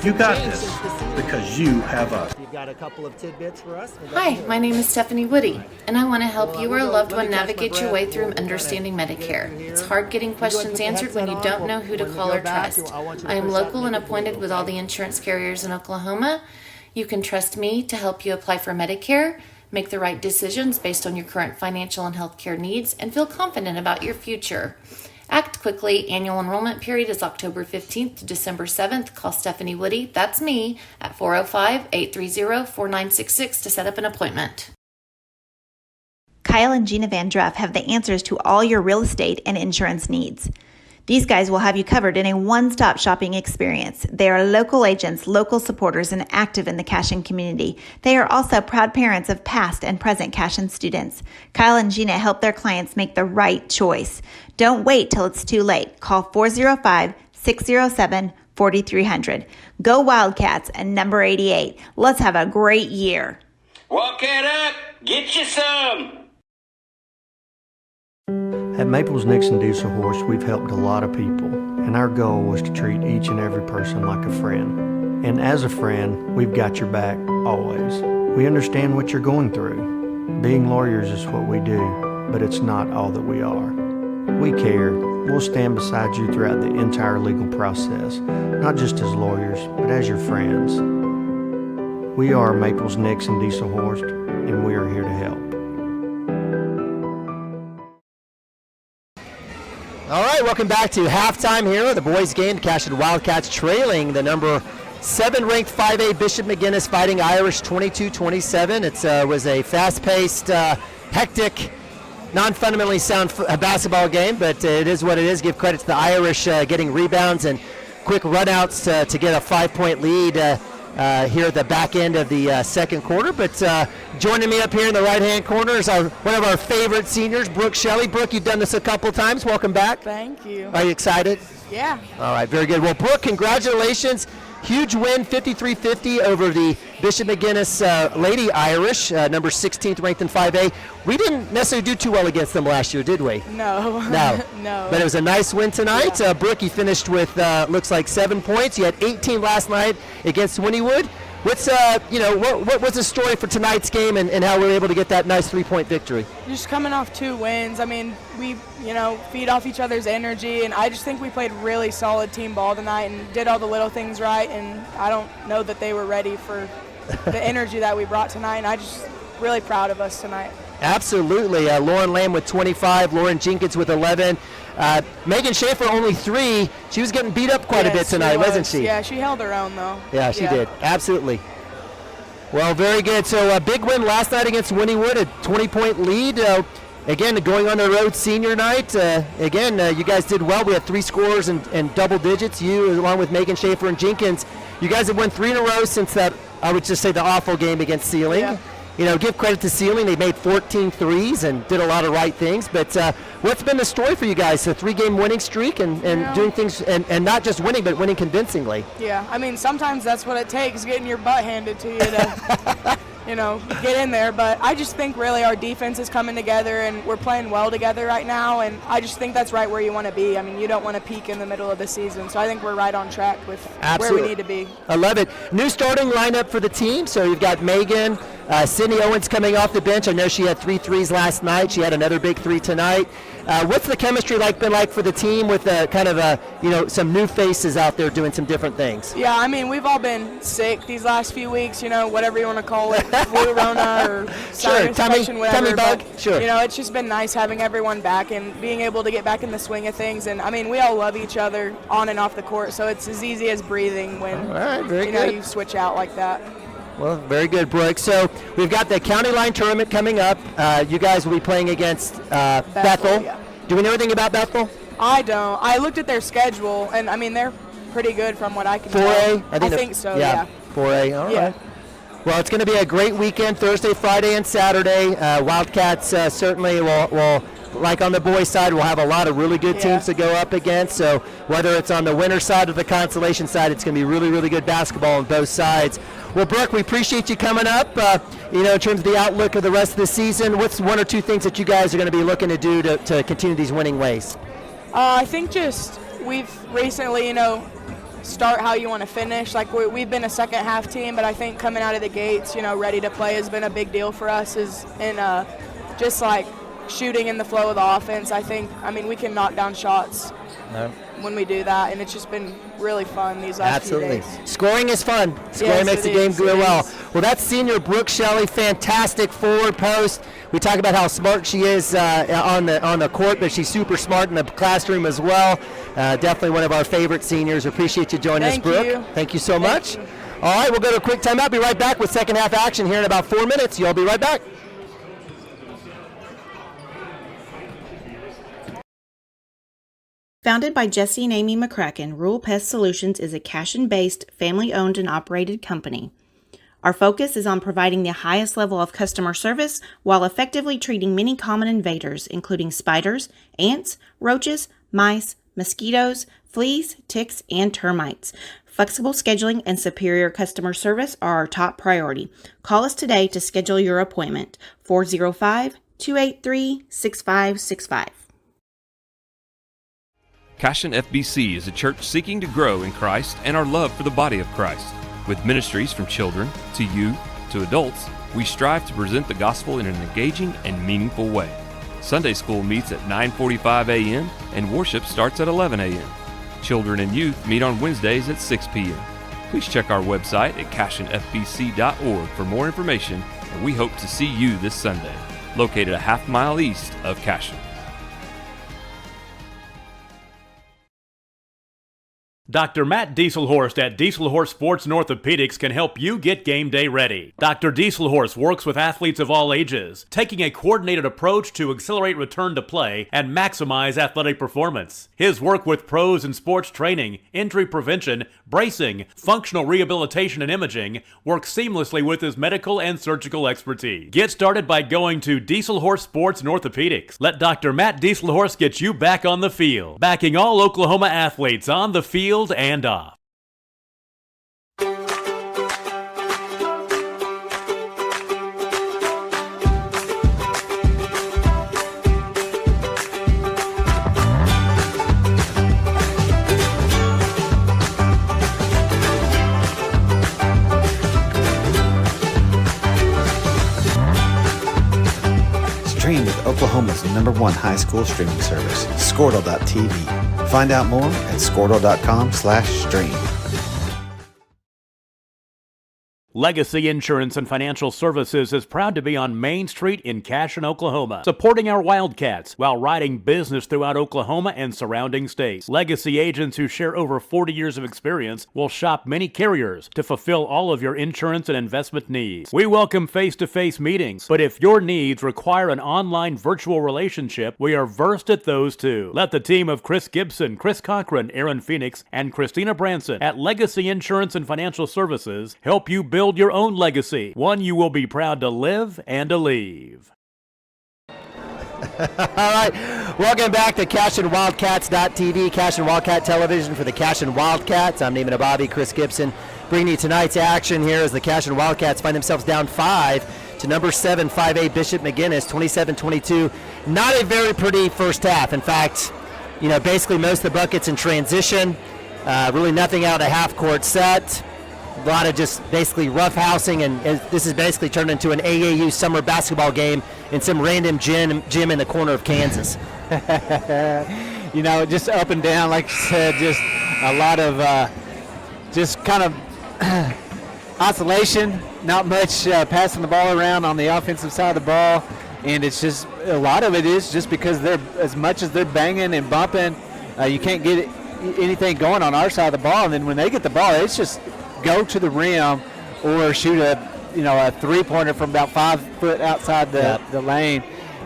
You got this, because you have us. You've got a couple of tidbits for us. Hi, my name is Stephanie Woody, and I want to help you or a loved one navigate your way through understanding Medicare. It's hard getting questions answered when you don't know who to call or trust. I am local and appointed with all the insurance carriers in Oklahoma. You can trust me to help you apply for Medicare, make the right decisions based on your current financial and healthcare needs, and feel confident about your future. Act quickly. Annual enrollment period is October 15th to December 7th. Call Stephanie Woody, that's me, at 405-830-4966 to set up an appointment. Kyle and Gina Van Druff have the answers to all your real estate and insurance needs. These guys will have you covered in a one-stop shopping experience. They are local agents, local supporters, and active in the Cashion community. They are also proud parents of past and present Cashion students. Kyle and Gina help their clients make the right choice. Don't wait till it's too late. Call 405-607-4300. Go Wildcats and number 88. Let's have a great year. Walk it up. Get you some. At Maples Nixon Diesel Horse, we've helped a lot of people, and our goal was to treat each and every person like a friend. And as a friend, we've got your back, always. We understand what you're going through. Being lawyers is what we do, but it's not all that we are. We care. We'll stand beside you throughout the entire legal process, not just as lawyers, but as your friends. We are Maples, Nix, and Diesel Horst, and we are here to help. All right, welcome back to halftime here. The boys' game, Cashion Wildcats trailing the number 7 ranked 5A Bishop McGuinness Fighting Irish 22-27. It was a fast-paced, hectic, non-fundamentally sound basketball game, but it is what it is. Give credit to the Irish getting rebounds and quick runouts to get a 5-point lead here at the back end of the second quarter. But joining me up here in the right-hand corner is one of our favorite seniors, Brooke Shelley. Brooke, you've done this a couple times. Welcome back. Thank you. Are you excited? Yeah. All right, very good. Well, Brooke, congratulations. Huge win, 53-50 over the Bishop McGuinness Lady Irish, number 16th ranked in 5A. We didn't necessarily do too well against them last year, did we? No. No. No. But it was a nice win tonight. Yeah. Brooke, you finished with, looks like 7 points. You had 18 last night against Wynnewood. What's, what was the story for tonight's game and how we were able to get that nice 3-point victory? Just coming off 2 wins. I mean, we, feed off each other's energy, and I just think we played really solid team ball tonight and did all the little things right, and I don't know that they were ready for the energy that we brought tonight, and I just really proud of us tonight. Absolutely. Lauren Lamb with 25, Lauren Jenkins with 11. Megan Schaefer only 3. She was getting beat up quite a bit tonight, wasn't she? Yeah, she held her own, though. Yeah, she did. Absolutely. Well, very good. So a big win last night against Wynnewood, a 20-point lead. Again, going on the road senior night. You guys did well. We had 3 scorers in double digits. You, along with Megan Schaefer and Jenkins, you guys have won 3 in a row since that, I would just say, the awful game against Sealing. Yeah. Give credit to Sealing. They made 14 threes and did a lot of right things. But what's been the story for you guys? A 3-game winning streak and doing things, and not just winning, but winning convincingly. Yeah, I mean, sometimes that's what it takes, getting your butt handed to you to, get in there. But I just think really our defense is coming together, and we're playing well together right now. And I just think that's right where you want to be. I mean, you don't want to peak in the middle of the season. So I think we're right on track with where we need to be. I love it. New starting lineup for the team. So you've got Megan, Sydney Owens coming off the bench. I know she had 3 threes last night. She had another big 3 tonight. What's the chemistry been like for the team with some new faces out there doing some different things? Yeah, I mean, we've all been sick these last few weeks, whatever you want to call it, flu, Rona, or sinus infection, whatever. Tummy bug. But, sure. It's just been nice having everyone back and being able to get back in the swing of things. And, I mean, we all love each other on and off the court, so it's as easy as breathing when, all right, very good. You switch out like that. Well, very good, Brooke. So we've got the county line tournament coming up. You guys will be playing against Bethel. Yeah. Do we know anything about Bethel? I don't. I looked at their schedule, and, I mean, they're pretty good from what I can 4A? tell. I think so, yeah. 4A, all right. Well, it's going to be a great weekend, Thursday, Friday, and Saturday. Wildcats certainly will, like on the boys' side, we'll have a lot of really good teams to go up against. So whether it's on the winner side or the consolation side, it's going to be really, really good basketball on both sides. Well, Brooke, we appreciate you coming up. In terms of the outlook of the rest of the season, what's 1 or 2 things that you guys are going to be looking to do to continue these winning ways? I think just we've recently, start how you want to finish. Like we've been a second half team, but I think coming out of the gates, ready to play has been a big deal for us. Just like shooting in the flow of the offense. I mean, we can knock down shots when we do that, and it's just been really fun these last few days. Scoring is fun. Scoring makes the game go well. Well, that's senior Brooke Shelley, fantastic forward post. We talk about how smart she is on the court, but she's super smart in the classroom as well. Definitely one of our favorite seniors. Appreciate you joining us, Brooke. Thank you so much. All right, we'll go to a quick timeout. Be right back with second half action here in about 4 minutes. Y'all be right back. Founded by Jesse and Amy McCracken, Rural Pest Solutions is a Cashion-based, family-owned and operated company. Our focus is on providing the highest level of customer service while effectively treating many common invaders, including spiders, ants, roaches, mice, mosquitoes, fleas, ticks, and termites. Flexible scheduling and superior customer service are our top priority. Call us today to schedule your appointment. 405-283-6565. Cashion FBC is a church seeking to grow in Christ and our love for the body of Christ. With ministries from children to youth to adults, we strive to present the gospel in an engaging and meaningful way. Sunday school meets at 9:45 a.m. and worship starts at 11 a.m. Children and youth meet on Wednesdays at 6 p.m. Please check our website at cashionfbc.org for more information, and we hope to see you this Sunday, located a half-mile east of Cashion. Dr. Matt Dieselhorst at Dieselhorst Sports and Orthopedics can help you get game day ready. Dr. Dieselhorst works with athletes of all ages, taking a coordinated approach to accelerate return to play and maximize athletic performance. His work with pros in sports training, injury prevention, bracing, functional rehabilitation, and imaging works seamlessly with his medical and surgical expertise. Get started by going to Dieselhorst Sports and Orthopedics. Let Dr. Matt Dieselhorst get you back on the field, backing all Oklahoma athletes on the field and off. Stream with Oklahoma's #1 high school streaming service, Squirtle.tv. Find out more at squirtle.com/stream. Legacy Insurance and Financial Services is proud to be on Main Street in Cashion, Oklahoma, supporting our Wildcats while riding business throughout Oklahoma and surrounding states. Legacy agents who share over 40 years of experience will shop many carriers to fulfill all of your insurance and investment needs. We welcome face-to-face meetings, but if your needs require an online virtual relationship, we are versed at those too. Let the team of Chris Gibson, Chris Cochran, Aaron Phoenix, and Christina Branson at Legacy Insurance and Financial Services help you build your own legacy, one you will be proud to live and to leave. All right, welcome back to CashionWildcats.tv, Cashion Wildcat Television for the Cashion Wildcats. I'm Neiman Ababi, Chris Gibson, bringing you tonight's action here as the Cashion Wildcats find themselves down 5 to number 7, 5A Bishop McGuinness, 27-22. Not a very pretty first half. In fact, basically most of the buckets in transition, really nothing out of the half-court set. A lot of just basically roughhousing, and this has basically turned into an AAU summer basketball game in some random gym in the corner of Kansas. Just up and down, like you said, just a lot of just kind of oscillation, not much passing the ball around on the offensive side of the ball, and it's just a lot of it is just because they're as much as they're banging and bumping, you can't get anything going on our side of the ball, and then when they get the ball, it's just go to the rim or shoot a three-pointer from about 5 foot outside the lane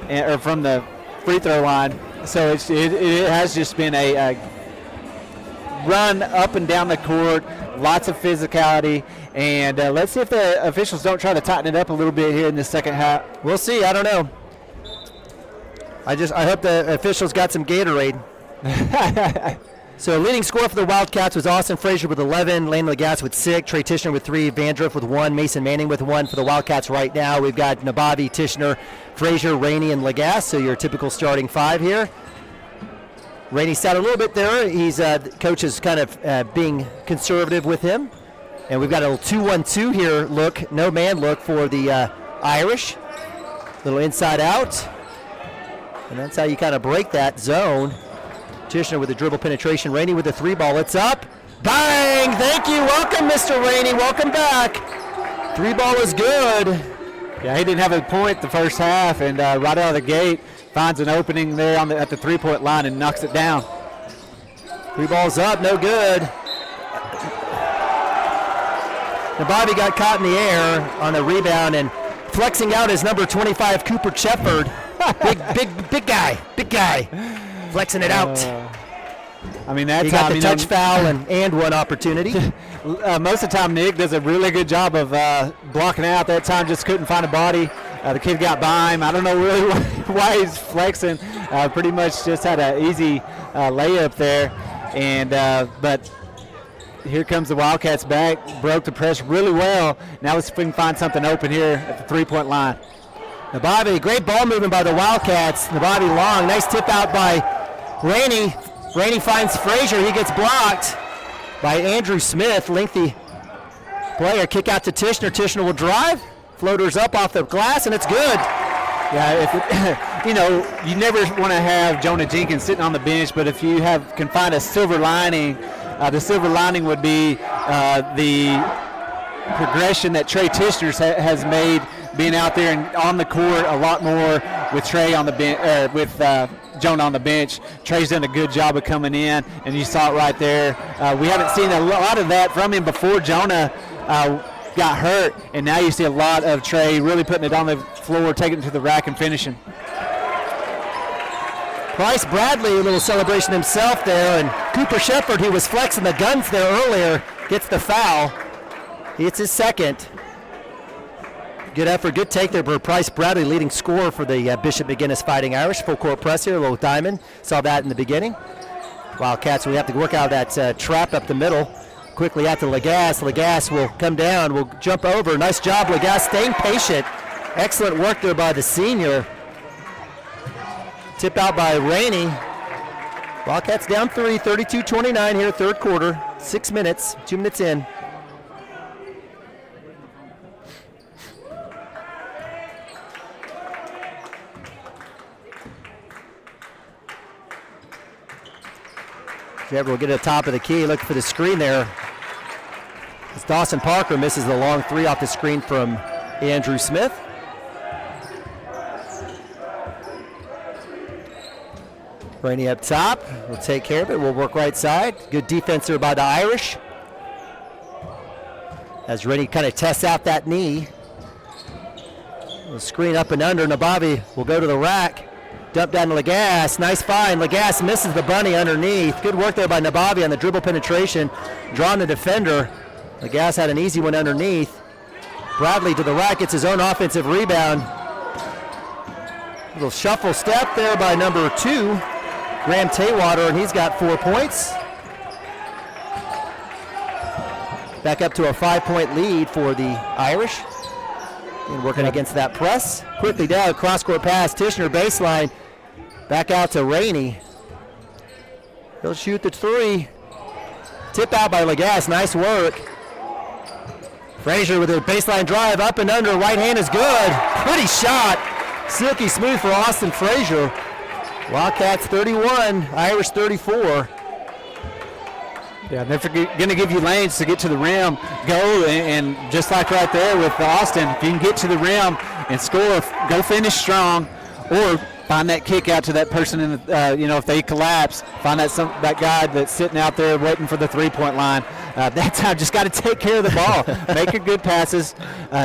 or from the free throw line. So it has just been a run up and down the court, lots of physicality, and let's see if the officials don't try to tighten it up a little bit here in the second half. We'll see. I don't know. I hope the officials got some Gatorade. So leading scorer for the Wildcats was Austin Frazier with 11, Lane Lagasse with 6, Trey Tishner with 3, Vandruff with 1, Mason Manning with 1 for the Wildcats right now. We've got Nabavi, Tishner, Frazier, Rainey, and Lagasse, so your typical starting 5 here. Rainey sat a little bit there. The coach is kind of being conservative with him. And we've got a little 2-1-2 here look, no man look for the Irish. Little inside out. And that's how you kind of break that zone. Tishner with the dribble penetration. Rainey with the 3 ball. It's up. Bang! Thank you. Welcome, Mr. Rainey. Welcome back. 3 ball is good. Yeah, he didn't have a point the first half, and right out of the gate finds an opening there at the 3-point line and knocks it down. 3 balls up. No good. Now Bobby got caught in the air on the rebound and flexing out his number 25, Cooper Shepard. Big guy. Flexing it out. That he time, got the touch foul and one opportunity. Most of the time, Nick does a really good job of blocking out. That time, just couldn't find a body. The kid got by him. I don't know really why he's flexing. Pretty much just had an easy layup there. And but here comes the Wildcats back. Broke the press really well. Now let's see if we can find something open here at the 3-point line. Nabavi, great ball movement by the Wildcats. Nabavi long, nice tip out by Rainey. Rainey finds Frazier. He gets blocked by Andrew Smith. Lengthy player. Kick out to Tishner. Tishner will drive. Floaters up off the glass, and it's good. Yeah, you never want to have Jonah Jenkins sitting on the bench, but if you can find a silver lining, the silver lining would be the progression that Trey Tishner has made, being out there and on the court a lot more with Trey on the bench, with Jonah on the bench. Trey's done a good job of coming in, and you saw it right there. We haven't seen a lot of that from him before Jonah got hurt, and now you see a lot of Trey really putting it on the floor, taking it to the rack and finishing. Bryce Bradley, a little celebration himself there, and Cooper Shepard, who was flexing the guns there earlier, gets the foul. It's his second. Good effort, good take there for Bryce Bradley, leading scorer for the Bishop McGuinness Fighting Irish. Full court press here, a little diamond. Saw that in the beginning. Wildcats, we have to work out that trap up the middle. Quickly out to Lagasse. Lagasse will come down, will jump over. Nice job, Lagasse, staying patient. Excellent work there by the senior. Tip out by Rainey. Wildcats down 3, 32-29 here, third quarter. 6 minutes, 2 minutes in. Jebber will get to the top of the key, look for the screen there. As Dawson Parker misses the long three off the screen from Andrew Smith. Rainey up top, will take care of it, we'll work right side. Good defense there by the Irish. As Rainey kind of tests out that knee. The screen up and under, Nabavi will go to the rack. Dump down to Lagasse, nice find. Lagasse misses the bunny underneath. Good work there by Nabavi on the dribble penetration, drawing the defender. Lagasse had an easy one underneath. Bradley to the rack, gets his own offensive rebound. Little shuffle step there by number 2, Graham Taywater, and he's got 4 points. Back up to a 5-point lead for the Irish. And working against that press. Quickly down, cross-court pass, Tishner baseline. Back out to Rainey. He'll shoot the three. Tip out by Lagasse, nice work. Frazier with a baseline drive, up and under, right hand is good. Pretty shot. Silky smooth for Austin Frazier. Wildcats 31, Irish 34. Yeah, they're going to give you lanes to get to the rim. Go, and just like right there with Austin, if you can get to the rim and score, go finish strong, or find that kick out to that person in the, if they collapse, find that guy that's sitting out there waiting for the three-point line. That time, just got to take care of the ball. Make your good passes.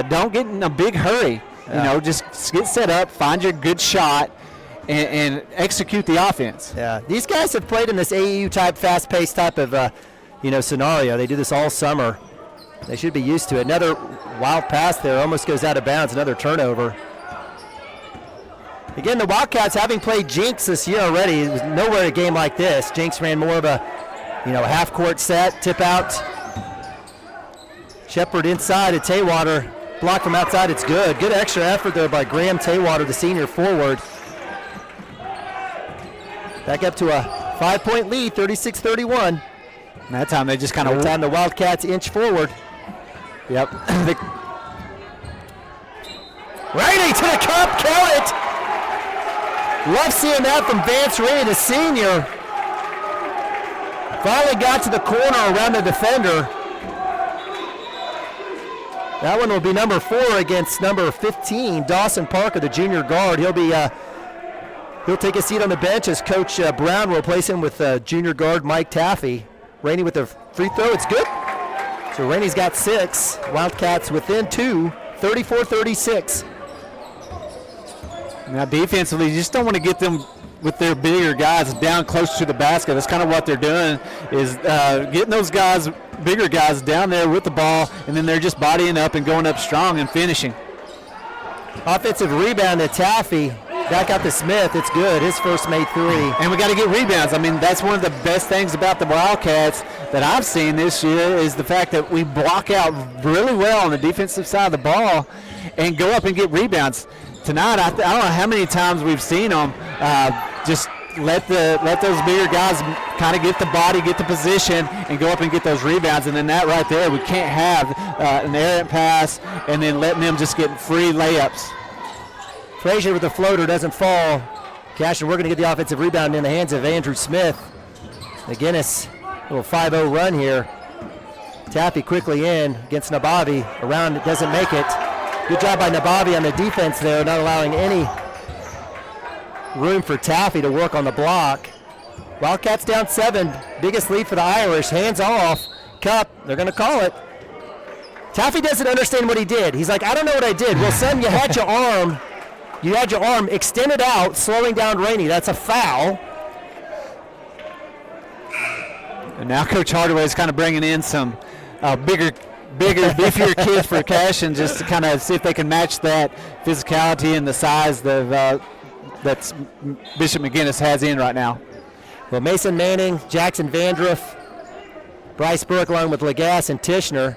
Don't get in a big hurry. Yeah. Just get set up, find your good shot, and execute the offense. Yeah, these guys have played in this AAU type, fast-paced type of scenario. They do this all summer. They should be used to it. Another wild pass there, almost goes out of bounds. Another turnover. Again, the Wildcats, having played Jinx this year already, it was nowhere a game like this. Jinx ran more of a half-court set, tip out. Shepard inside at Taywater. Block from outside, it's good. Good extra effort there by Graham Taywater, the senior forward. Back up to a 5-point lead, 36-31. That time they just kind of... time the Wildcats inch forward. Yep. Rainey to the cup, count it! Love seeing that from Vance Rainey, the senior. Finally got to the corner around the defender. That one will be number 4 against number 15, Dawson Parker, the junior guard. He'll take a seat on the bench as Coach Brown will replace him with junior guard Mike Taffy. Rainey with the free throw, it's good. So Rainey's got 6. Wildcats within 2, 34-36. Now defensively, you just don't want to get them with their bigger guys down close to the basket. That's kind of what they're doing, is getting those guys, bigger guys, down there with the ball, and then they're just bodying up and going up strong and finishing. Offensive rebound to Taffy. Back out to Smith. It's good. His first made 3. And we got to get rebounds. I mean, that's one of the best things about the Wildcats that I've seen this year, is the fact that we block out really well on the defensive side of the ball and go up and get rebounds. Tonight, I don't know how many times we've seen them just let those bigger guys kind of get the body, get the position, and go up and get those rebounds. And then that right there, we can't have an errant pass and then letting them just get free layups. Frazier with the floater, doesn't fall. Cashion working to get the offensive rebound in the hands of Andrew Smith. McGuinness, little 5-0 run here. Taffy quickly in against Nabavi. Around it, doesn't make it. Good job by Nabavi on the defense there, not allowing any room for Taffy to work on the block. Wildcats down 7. Biggest lead for the Irish. Hands off. Cup. They're going to call it. Taffy doesn't understand what he did. He's like, I don't know what I did. Well, son, you had your arm. You had your arm extended out, slowing down Rainey. That's a foul. And now Coach Hardaway is kind of bringing in some bigger, beefier kids for Cashion, just to kind of see if they can match that physicality and the size that Bishop McGuinness has in right now. Well, Mason Manning, Jackson Vandruff, Bryce Burke along with Lagasse and Tishner.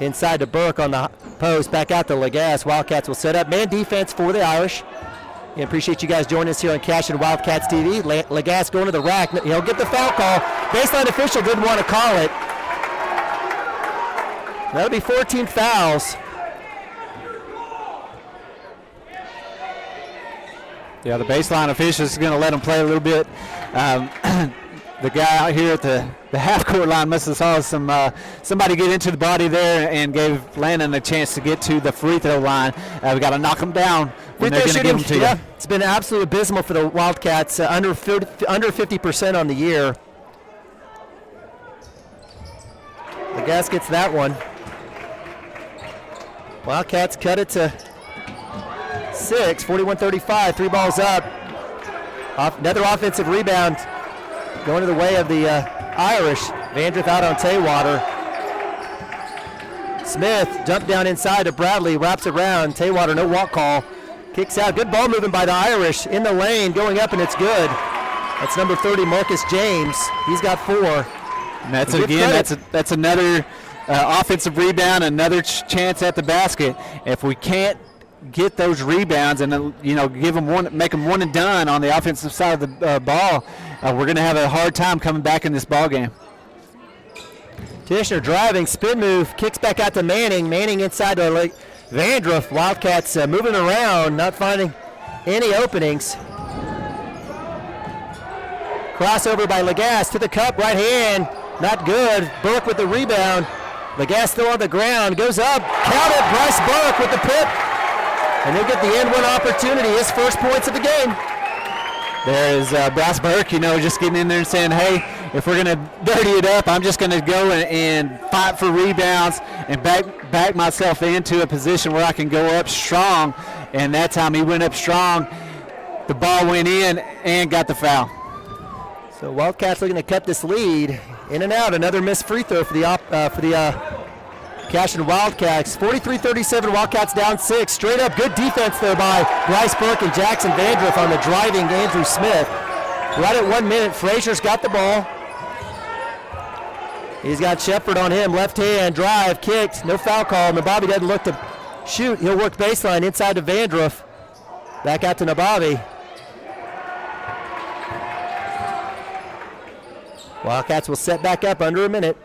Inside to Burke on the post, back out to Lagasse. Wildcats will set up man defense for the Irish. And appreciate you guys joining us here on Cashion Wildcats TV. Lagasse going to the rack. He'll get the foul call. Baseline official didn't want to call it. That'll be 14 fouls. Yeah, the baseline official is going to let him play a little bit. The guy out here at the half-court line must have saw somebody get into the body there and gave Landon a chance to get to the free throw line. We got to knock them down when they're going to give them to you. It's been absolutely abysmal for the Wildcats, under 50% on the year. Lagasse gets that one. Wildcats cut it to 6, 41-35, 3 balls up. Another offensive rebound going to the way of the Irish. Vandruff out on Taywater. Smith jumped down inside to Bradley, wraps around. Taywater, no walk call. Kicks out. Good ball movement by the Irish in the lane, going up, and it's good. That's number 30, Marcus James. He's got 4. And that's another offensive rebound, another chance at the basket. If we can't get those rebounds and give them one, make them one and done on the offensive side of the ball, we're going to have a hard time coming back in this ball game. Tishner driving, spin move, kicks back out to Manning. Manning inside to Vandruff. Wildcats moving around, not finding any openings. Crossover by Lagasse to the cup, right hand, not good. Burke with the rebound. Lagasse still on the ground, goes up, count it. Bryce Burke with the pip. And he'll get the end one opportunity, his first points of the game. There is Bryce Burke, just getting in there and saying, hey, if we're going to dirty it up, I'm just going to go and fight for rebounds and back myself into a position where I can go up strong. And that time he went up strong. The ball went in and got the foul. So Wildcats looking to cut this lead. In and out, another missed free throw for the Cashion Wildcats. 43-37, Wildcats down 6. Straight up, good defense there by Bryce Burke and Jackson Vandruff on the driving Andrew Smith. Right at 1 minute, Frazier's got the ball. He's got Shepard on him, left hand, drive, kicked, no foul call. Nabavi doesn't look to shoot. He'll work baseline inside to Vandruff. Back out to Nabavi. Wildcats will set back up under a minute.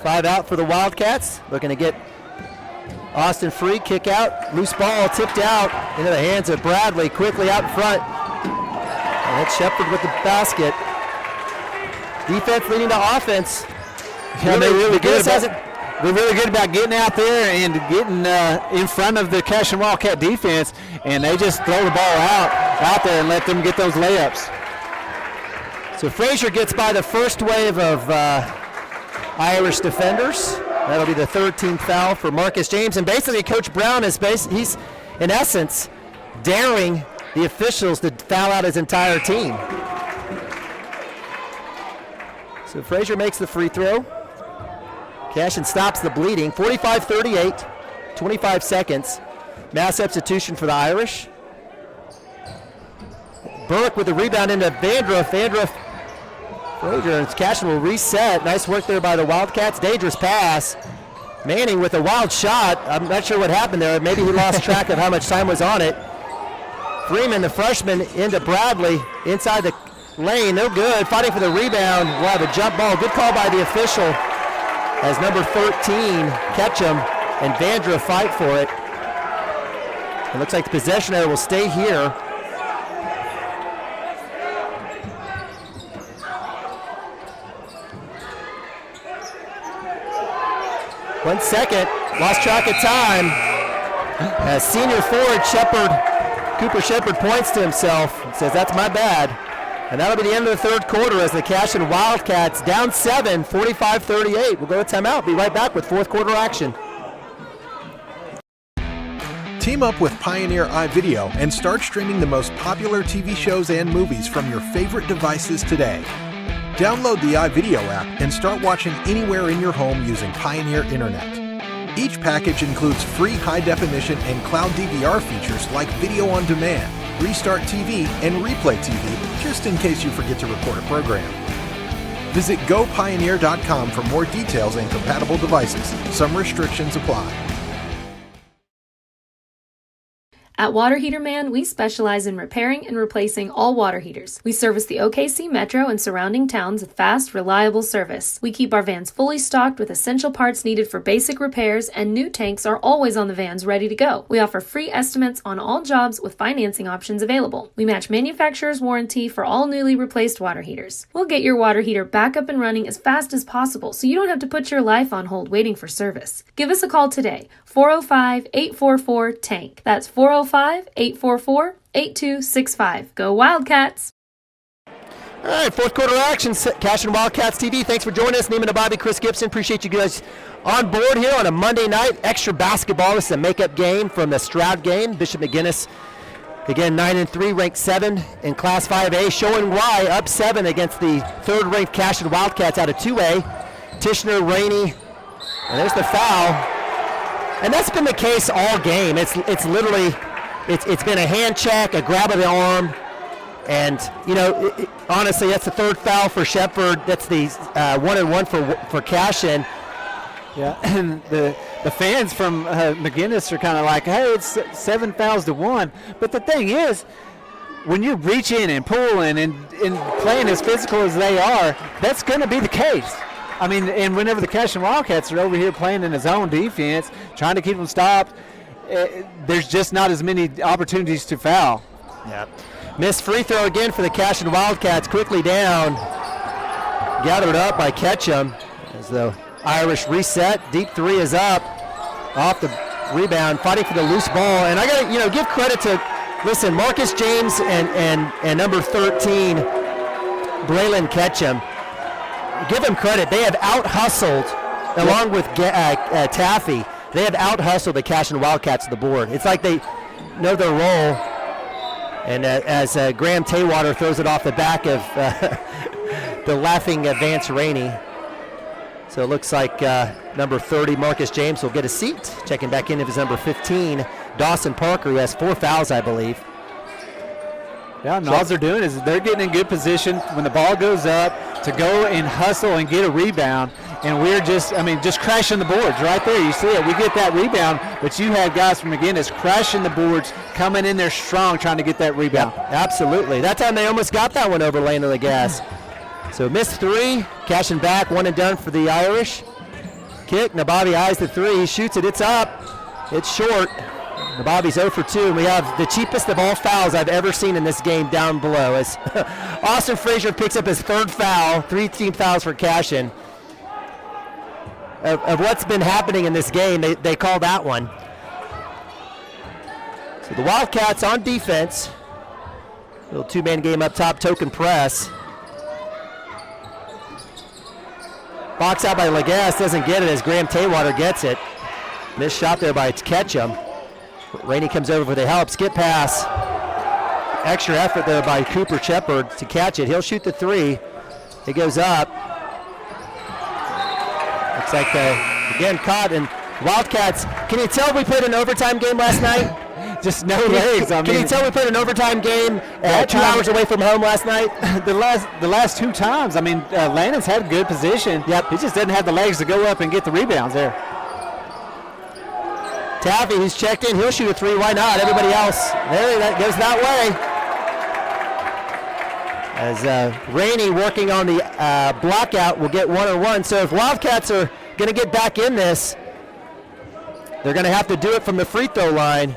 Five out for the Wildcats. Looking to get Austin free. Kick out. Loose ball tipped out into the hands of Bradley. Quickly out in front. And that's Shepard with the basket. Defense leading to offense. Yeah, they're really good about getting out there and getting in front of the Cashion Wildcat defense, and they just throw the ball out there and let them get those layups. So Frazier gets by the first wave of Irish defenders. That'll be the 13th foul for Marcus James, and basically Coach Brown he's in essence daring the officials to foul out his entire team. So Frazier makes the free throw. Cashion stops the bleeding. 45-38, 25 seconds. Mass substitution for the Irish. Burke with the rebound into Vandruff. Frazier and Cashion will reset. Nice work there by the Wildcats. Dangerous pass. Manning with a wild shot. I'm not sure what happened there. Maybe he lost track of how much time was on it. Freeman, the freshman, into Bradley. Inside the lane. No good. Fighting for the rebound. We'll have a jump ball. Good call by the official. as number 13, Ketchum, and Vandra fight for it. It looks like the possession arrow will stay here. One second, lost track of time. As senior forward Cooper Shepard points to himself and says, that's my bad. And that'll be the end of the third quarter as the Cashion Wildcats down 7, 45-38. We'll go to timeout, be right back with fourth quarter action. Team up with Pioneer iVideo and start streaming the most popular TV shows and movies from your favorite devices today. Download the iVideo app and start watching anywhere in your home using Pioneer Internet. Each package includes free high-definition and cloud DVR features like video on demand, Restart TV, and Replay TV, just in case you forget to record a program. Visit gopioneer.com for more details and compatible devices. Some restrictions apply. At Water Heater Man, we specialize in repairing and replacing all water heaters. We service the OKC Metro and surrounding towns with fast, reliable service. We keep our vans fully stocked with essential parts needed for basic repairs, and new tanks are always on the vans ready to go. We offer free estimates on all jobs with financing options available. We match manufacturer's warranty for all newly replaced water heaters. We'll get your water heater back up and running as fast as possible so you don't have to put your life on hold waiting for service. Give us a call today, 405-844-TANK. That's 405-844-8265. Go Wildcats! All right, fourth quarter action, Cashion Wildcats TV. Thanks for joining us. Neiman and Bobby, Chris Gibson. Appreciate you guys on board here on a Monday night. Extra basketball. This is a makeup game from the Stroud game. Bishop McGuinness, again, 9-3, ranked 7 in Class 5A. Showing why, up 7 against the third-ranked Cashion Wildcats out of 2A. Tishner, Rainey, and there's the foul. And that's been the case all game. It's literally, it's been a hand check, a grab of the arm, and honestly, that's the third foul for Shepard. That's the 1-and-1 for Cashion. Yeah, and the fans from McGuinness are kind of like, hey, it's 7 fouls to 1. But the thing is, when you reach in and pulling and playing as physical as they are, that's going to be the case. I mean, and whenever the Cashion Wildcats are over here playing in a zone defense, trying to keep them stopped, there's just not as many opportunities to foul. Yeah. Missed free throw again for the Cashion Wildcats. Quickly down. Gathered up by Ketchum as the Irish reset. Deep three is up. Off the rebound, fighting for the loose ball. And I got to, give credit to, Marcus James and number 13, Braylon Ketchum. Give them credit. They have out-hustled, along with Taffy, they have out-hustled the Cashion Wildcats to the board. It's like they know their role. And as Graham Taywater throws it off the back of the laughing Vance Rainey. So it looks like number 30, Marcus James, will get a seat. Checking back in of his number 15, Dawson Parker, who has 4 fouls, I believe. Yeah, and all they're doing is they're getting in good position when the ball goes up to go and hustle and get a rebound. And we're just crashing the boards right there. You see it. We get that rebound, but you have guys from McGuinness crashing the boards, coming in there strong, trying to get that rebound. Yeah, absolutely. That time they almost got that one over laying on the gas. So missed 3, Cashion back, 1 and done for the Irish. Kick, Nababi eyes the 3, he shoots it, it's up, it's short. Nababi's 0 for 2, and we have the cheapest of all fouls I've ever seen in this game down below as Austin Frazier picks up his 3rd foul, 3 team fouls for Cashion. Of what's been happening in this game, they call that one. So the Wildcats on defense. Little 2-man game up top, token press. Box out by Legas, doesn't get it as Graham Taywater gets it. Missed shot there by Ketchum. Rainey comes over for the help, skip pass. Extra effort there by Cooper Shepard to catch it. He'll shoot the 3. It goes up. Looks like again caught, and Wildcats, can you tell we played an overtime game last night? Just no legs. Can you tell we played an overtime game 2 hours away from home last night? The last 2 times, Landon's had good position. Yep. He just doesn't have the legs to go up and get the rebounds there. Taffy, who's checked in, he'll shoot a 3. Why not? Everybody else, there, that goes that way. As Rainey working on the blockout will get 1-on-1. So if Wildcats are going to get back in this, they're going to have to do it from the free throw line.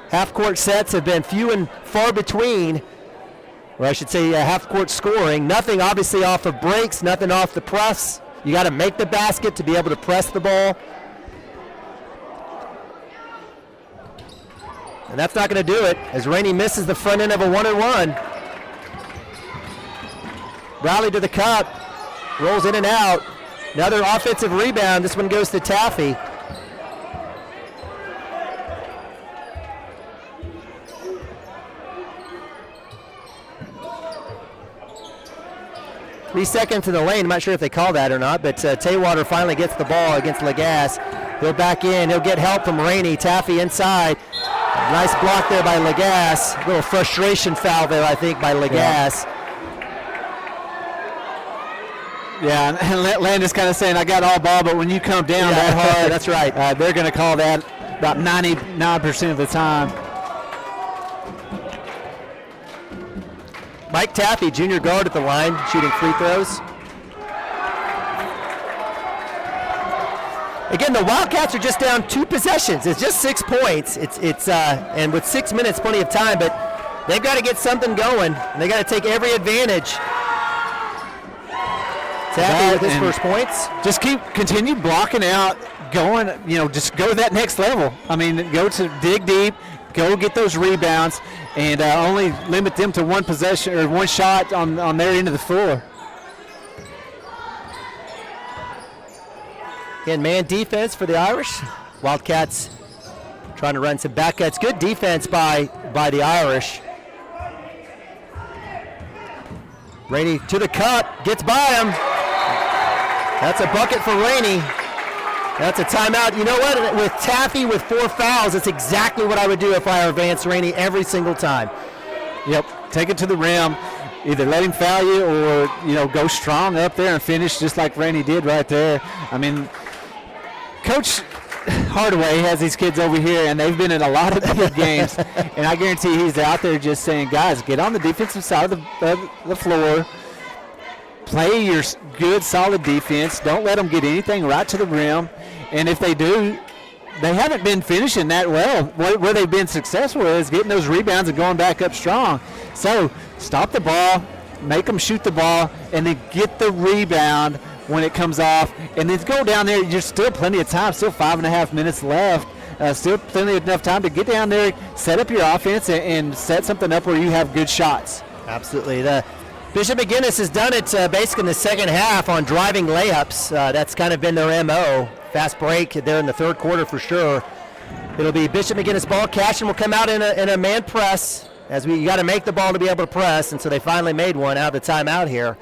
Half-court sets have been few and far between, or I should say half-court scoring. Nothing obviously off of breaks, nothing off the press. You got to make the basket to be able to press the ball. And that's not going to do it as Rainey misses the front end of a 1-and-1. Rally to the cup, rolls in and out. Another offensive rebound. This one goes to Taffy. Three seconds in the lane. I'm not sure if they call that or not, but Taywater finally gets the ball against Lagasse. He'll back in. He'll get help from Rainey. Taffy inside. Nice block there by Lagasse. A little frustration foul there, I think, by Lagasse. Yeah, and Landis kind of saying, I got all ball, but when you come down that hard, that's right. They're going to call that about 99% of the time. Mike Taffy, junior guard at the line, shooting free throws. Again, the Wildcats are just down 2 possessions. It's just 6 points. It's and with 6 minutes, plenty of time, but they've got to get something going, and they got to take every advantage. Taffy with his first points. Just continue blocking out, going, just go to that next level. I mean, go to dig deep, go get those rebounds, and only limit them to one possession or one shot on their end of the floor. Again, man defense for the Irish. Wildcats trying to run some back cuts. Good defense by the Irish. Rainey to the cup, gets by him. That's a bucket for Rainey. That's a timeout. You know what? With Taffy with 4 fouls, that's exactly what I would do if I were Vance Rainey every single time. Yep, take it to the rim. Either let him foul you or, go strong up there and finish just like Rainey did right there. I mean, Coach Hardaway has these kids over here, and they've been in a lot of big games. And I guarantee he's out there just saying, guys, get on the defensive side of the floor. Play your good, solid defense. Don't let them get anything right to the rim. And if they do, they haven't been finishing that well. Where they've been successful is getting those rebounds and going back up strong. So stop the ball, make them shoot the ball, and then get the rebound when it comes off. And then go down there. There's still plenty of time, still 5.5 minutes left. Still plenty enough time to get down there, set up your offense, and set something up where you have good shots. Absolutely. Bishop McGuinness has done it basically in the second half on driving layups. That's kind of been their MO. Fast break there in the third quarter for sure. It'll be Bishop McGuinness ball. Cashion will come out in a man press as you got to make the ball to be able to press, and so they finally made one out of the timeout here.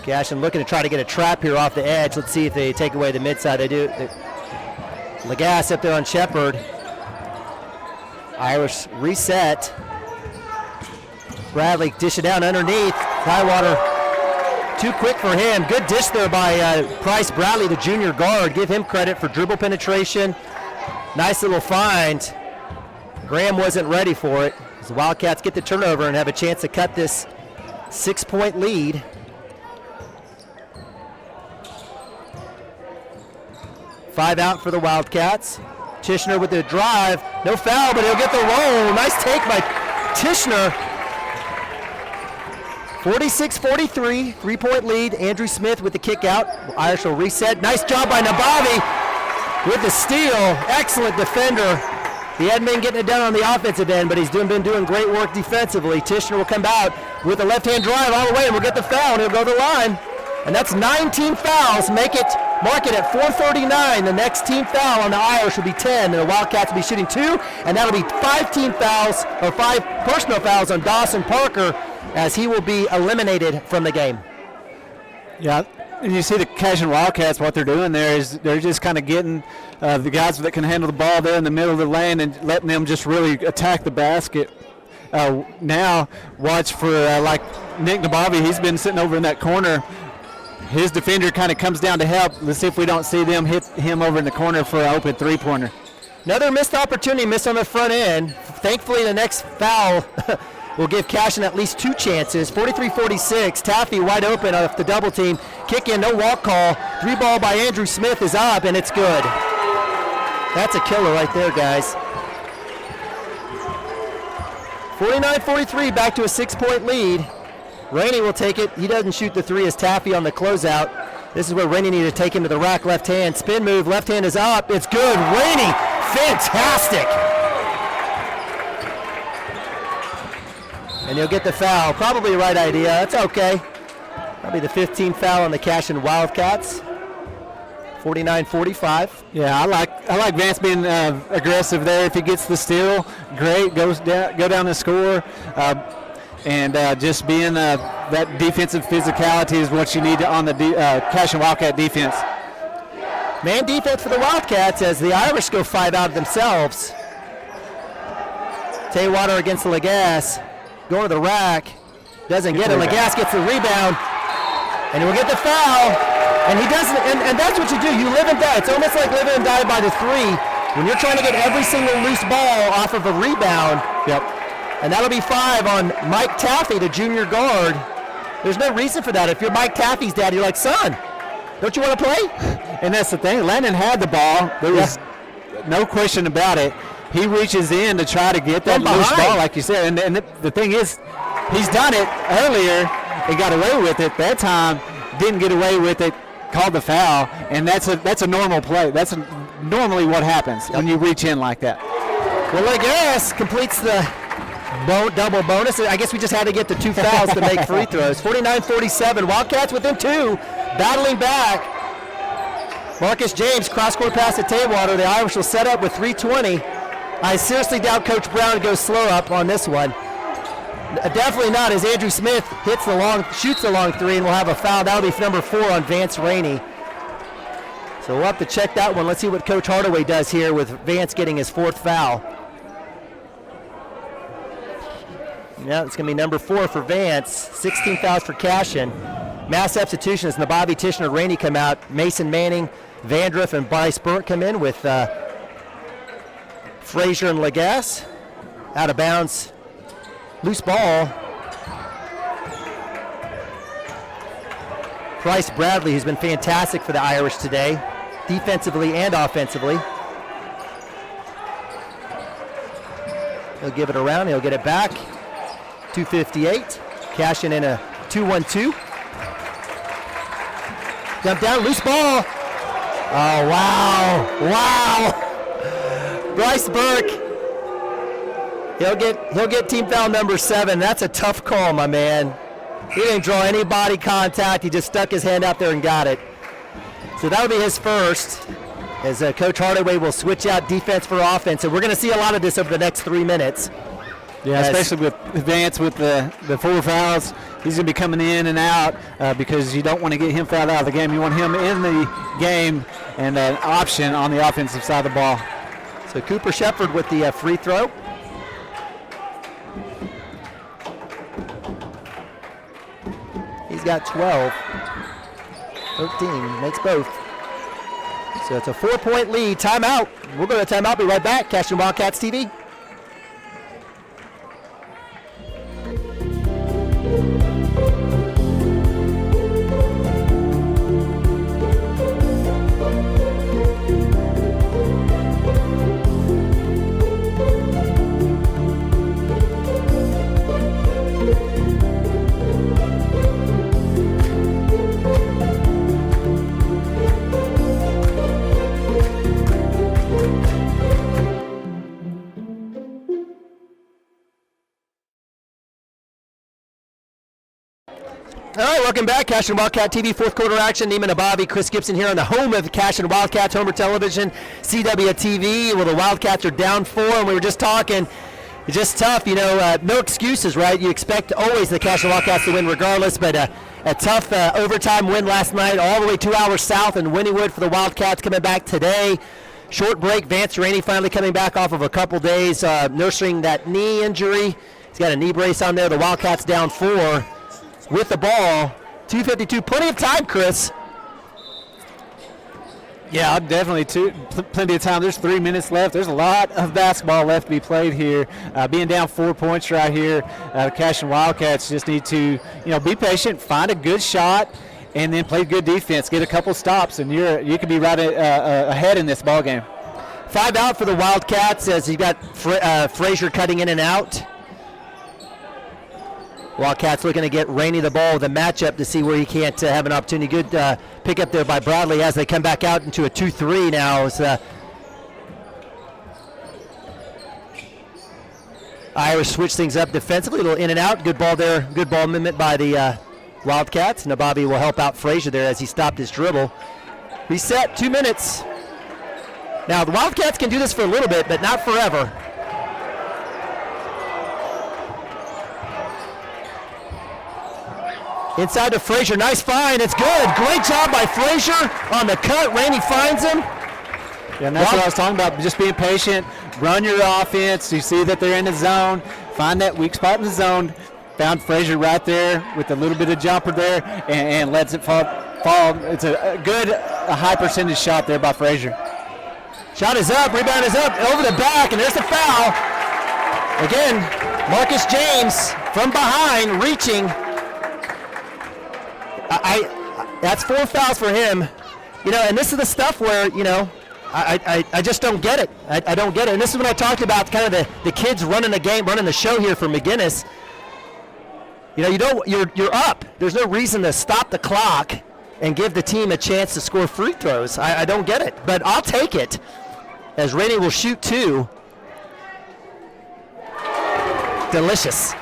Cashion looking to try to get a trap here off the edge. Let's see if they take away the mid side. They do. Lagasse up there on Shepard. Irish reset. Bradley dish it down underneath. Tidewater too quick for him. Good dish there by Price Bradley, the junior guard. Give him credit for dribble penetration. Nice little find. Graham wasn't ready for it. As the Wildcats get the turnover and have a chance to cut this 6-point lead. Five out for the Wildcats. Tishner with the drive. No foul, but he'll get the roll. Nice take by Tishner. 46-43, 3-point lead. Andrew Smith with the kick out. Irish will reset. Nice job by Nabavi with the steal. Excellent defender. He hadn't been getting it done on the offensive end, but he's been doing great work defensively. Tishner will come out with a left-hand drive all the way, and we'll get the foul, and he'll go to the line. And that's 19 fouls. Mark it at 4:39. The next team foul on the Irish will be 10, and the Wildcats will be shooting 2, and that'll be 5 team fouls, or 5 personal fouls on Dawson Parker, as he will be eliminated from the game. Yeah, and you see the Cashion Wildcats, what they're doing there is they're just kind of getting the guys that can handle the ball there in the middle of the lane and letting them just really attack the basket. Now, watch for like Nick Nabavi. He's been sitting over in that corner. His defender kind of comes down to help. Let's see if we don't see them hit him over in the corner for an open three-pointer. Another missed opportunity, missed on the front end. Thankfully, the next foul will give Cashion at least 2 chances. 43-46, Taffy wide open off the double team. Kick in, no walk call. 3 ball by Andrew Smith is up, and it's good. That's a killer right there, guys. 49-43, back to a 6-point lead. Rainey will take it. He doesn't shoot the 3 as Taffy on the closeout. This is where Rainey needed to take him to the rack, left hand. Spin move, left hand is up. It's good. Rainey, fantastic. And he'll get the foul. Probably the right idea. That's okay. That'll be the 15th foul on the Cashion Wildcats. 49-45. Yeah, I like Vance being aggressive there. If he gets the steal, great. Go down and score. And just being that defensive physicality is what you need on the Cashion Wildcat defense. Man defense for the Wildcats as the Irish go 5 out of themselves. Taywater against Lagasse. Going to the rack. Doesn't get it. Lagasse gets the rebound. And he'll get the foul. And he doesn't. And that's what you do. You live and die. It's almost like living and die by the 3. When you're trying to get every single loose ball off of a rebound. Yep. And that'll be 5 on Mike Taffy, the junior guard. There's no reason for that. If you're Mike Taffy's dad, you're like, son, don't you want to play? And that's the thing. Landon had the ball. There was no question about it. He reaches in to try to get that loose ball, like you said. And the thing is, he's done it earlier and got away with it. That time, didn't get away with it, called the foul. And that's a normal play. That's normally what happens when you reach in like that. Well, Lagasse completes the double bonus. I guess we just had to get the 2 fouls to make free throws. 49-47, Wildcats within 2, battling back. Marcus James, cross-court pass to Taywater. The Irish will set up with 3:20. I seriously doubt Coach Brown goes slow up on this one. Definitely not, as Andrew Smith shoots the long 3, and we'll have a foul. That'll be number 4 on Vance Rainey. So we'll have to check that one. Let's see what Coach Hardaway does here with Vance getting his 4th foul. Yeah, it's going to be number 4 for Vance. 16 fouls for Cashion. Mass substitutions. Nabavi, Tishner, Rainey come out. Mason Manning, Vandruff, and Bryce Burnt come in with Frazier and Lagasse. Out of bounds. Loose ball. Bryce Bradley, who's been fantastic for the Irish today, defensively and offensively. He'll give it around. He'll get it back. 2:58. Cashion in a 2-1-2. Jump down, loose ball. Oh, wow. Wow. Bryce Burke. He'll get team foul number 7. That's a tough call, my man. He didn't draw any body contact. He just stuck his hand out there and got it. So that'll be his first, as Coach Hardaway will switch out defense for offense. And we're going to see a lot of this over the next 3 minutes. Yeah, especially with Vance with the 4 fouls. He's going to be coming in and out because you don't want to get him fouled out of the game. You want him in the game and an option on the offensive side of the ball. So Cooper Shepard with the free throw. He's got 12. 13, makes both. So it's a 4-point lead. Timeout. We'll go to timeout. Be right back. Cashion Wildcats TV. All right, welcome back. Cashion Wildcat TV, 4th quarter action. Neiman Abavi, Chris Gibson here on the home of the Cashion Wildcats, Homer Television, CWTV. Well, the Wildcats are down 4, and we were just talking. It's just tough, no excuses, right? You expect always the Cashion Wildcats to win regardless, but a tough overtime win last night, all the way 2 hours south in Wynnewood for the Wildcats coming back today. Short break, Vance Rainey finally coming back off of a couple days, nursing that knee injury. He's got a knee brace on there. The Wildcats down 4. With the ball, 2:52, plenty of time, Chris. Yeah, definitely plenty of time. There's 3 minutes left. There's a lot of basketball left to be played here. Being down 4 points right here, the Cashion Wildcats just need to, be patient, find a good shot, and then play good defense. Get a couple stops, and you can be right ahead in this ball game. 5 out for the Wildcats as you've got Frazier cutting in and out. Wildcats looking to get Rainey the ball with a matchup to see where he can't have an opportunity. Good pick up there by Bradley as they come back out into a 2-3 now. As, Irish switch things up defensively, a little in and out. Good ball there. Good ball movement by the Wildcats. Nabavi will help out Frazier there as he stopped his dribble. Reset, 2 minutes. Now the Wildcats can do this for a little bit, but not forever. Inside to Frazier, nice find, it's good. Great job by Frazier on the cut. Rainey finds him. Yeah, and that's what I was talking about, just being patient, run your offense. You see that they're in the zone, find that weak spot in the zone. Found Frazier right there with a little bit of jumper there and lets it fall. It's a good high percentage shot there by Frazier. Shot is up, rebound is up, over the back, and there's the foul. Again, Marcus James from behind, reaching. That's 4 fouls for him. And this is the stuff where, I just don't get it. I don't get it. And this is when I talked about kind of the kids running the game, running the show here for McGuinness. You're up. There's no reason to stop the clock and give the team a chance to score free throws. I don't get it, but I'll take it as Rainey will shoot 2. Delicious.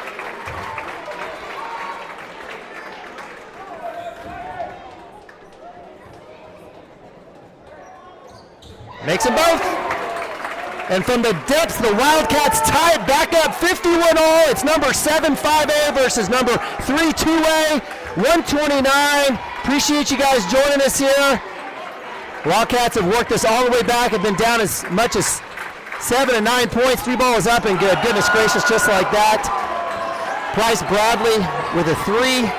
Makes them both. And from the depths, the Wildcats tie it back up 51 all. It's number 7 5A versus number 3 2A. 129. Appreciate you guys joining us here. Wildcats have worked us all the way back, have been down as much as 7 and 9 points. 3 balls up and good. Goodness gracious, just like that. Price Bradley with a 3.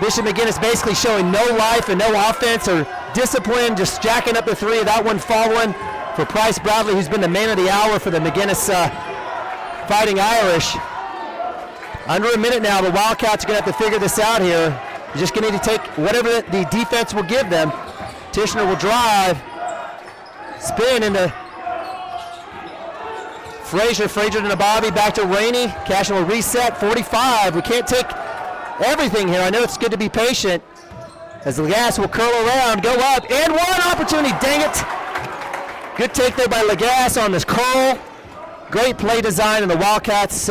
Bishop McGuinness basically showing no life and no offense or discipline, just jacking up the 3. That one falling for Price Bradley, who's been the man of the hour for the McGuinness Fighting Irish. Under a minute now, the Wildcats are going to have to figure this out here. You're just going to need to take whatever the defense will give them. Tishner will drive, spin into Frazier to Nabavi, back to Rainey. Cashion will reset, 45. We can't take everything here. I know it's good to be patient as Lagasse will curl around, go up, and one opportunity, dang it. Good take there by Lagasse on this curl. Great play design, and the Wildcats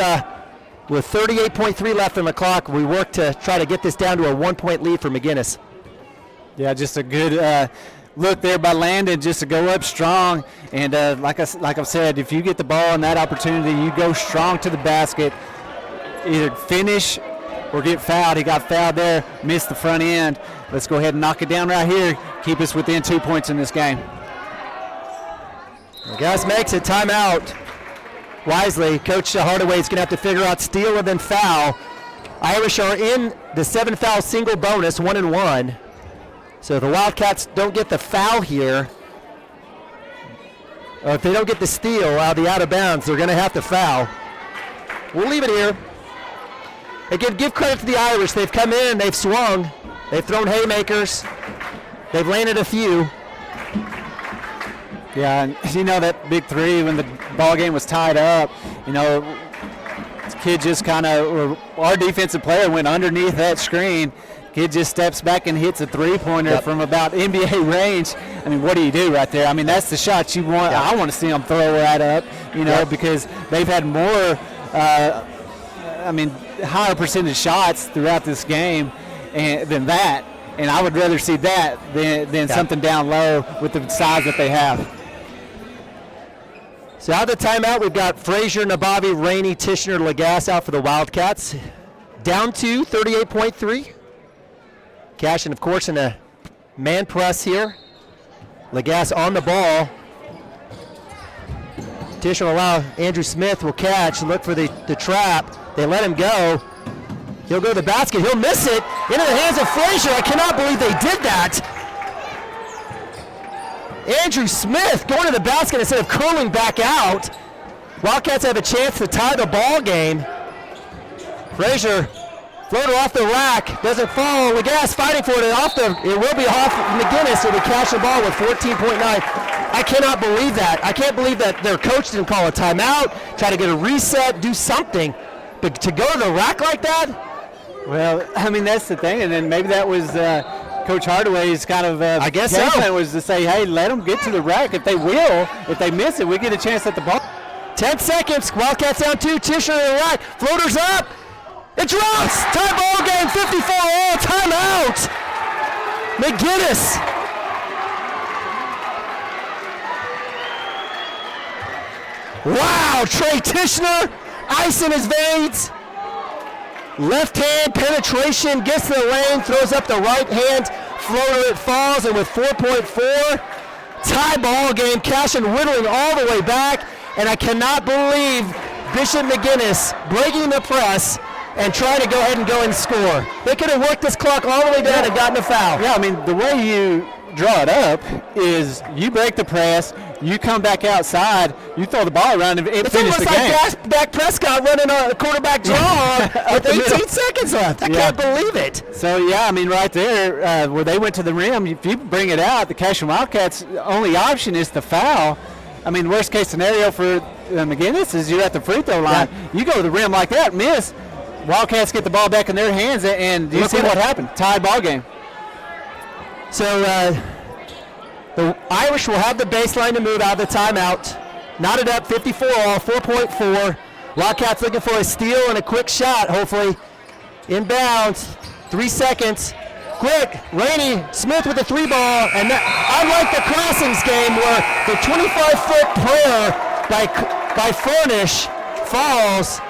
with 38.3 left on the clock. We work to try to get this down to a 1-point lead for McGuinness. Yeah, just a good look there by Landon, just to go up strong. And like I've said, if you get the ball and that opportunity, you go strong to the basket, either finish or get fouled. He got fouled there, missed the front end. Let's go ahead and knock it down right here. Keep us within 2 points in this game. Gus makes it, timeout. Wisely, Coach Hardaway is going to have to figure out steal and then foul. Irish are in the 7-foul single bonus, 1-1. So if the Wildcats don't get the foul here, or if they don't get the steal out of bounds, they're going to have to foul. We'll leave it here. Again, give credit to the Irish. They've come in, they've swung, they've thrown haymakers, they've landed a few. Yeah, and that big 3 when the ball game was tied up, this kid just kind of, our defensive player went underneath that screen. Kid just steps back and hits a 3-pointer from about NBA range. I mean, what do you do right there? I mean, that's the shot you want. I want to see them throw that up, because they've had more, higher percentage shots throughout this game than that. And I would rather see that than something down low with the size that they have. So out of the timeout, we've got Frazier, Nabavi, Rainey, Tishner, Lagasse out for the Wildcats. Down to 38.3. Cashion, of course, in a man press here. Lagasse on the ball. Tishner will allow Andrew Smith will catch and look for the trap. They let him go. He'll go to the basket. He'll miss it. Into the hands of Frazier. I cannot believe they did that. Andrew Smith going to the basket instead of curling back out. Wildcats have a chance to tie the ball game. Frazier, floater off the rack, doesn't fall. Legas fighting for it. It will be off McGuinness. It'll be catching the ball with 14.9. I cannot believe that. I can't believe that their coach didn't call a timeout, try to get a reset, do something. But to go to the rack like that? Well, I mean, that's the thing. And then maybe that was Coach Hardaway's kind of I guess so. plan was to say, hey, let them get to the rack. If they will, if they miss it, we get a chance at the ball. 10 seconds. Wildcats down 2. Tishner to the rack. Floater's up. It drops. Tie ball game. 54 all. Timeout. McGuinness. Wow. Trey Tishner. Ice in his veins. Left hand penetration. Gets to the lane. Throws up the right hand. Floater. It falls. And with 4.4. Tie ball game. Cashion whittling all the way back. And I cannot believe Bishop McGuinness breaking the press and trying to go ahead and go and score. They could have worked this clock all the way down and gotten a foul. Yeah, I mean, the way you draw it up is you break the press, you come back outside, you throw the ball around and finish the game. It's almost like Dak Prescott running a quarterback draw with 18 seconds left. I can't believe it. So, yeah, I mean, right there, where they went to the rim, if you bring it out, the Cashion Wildcats' only option is to foul. I mean, worst case scenario for McGuinness is you're at the free throw line. Yeah. You go to the rim like that, miss. Wildcats get the ball back in their hands, and you see what happened. Tied ball game. So the Irish will have the baseline to move out of the timeout. Knotted up, 54 all, 4.4. Wildcats looking for a steal and a quick shot, hopefully. Inbounds, 3 seconds. Quick, Rainey Smith with the 3 ball, and unlike the Crossings game where the 25-foot prayer by Furnish falls,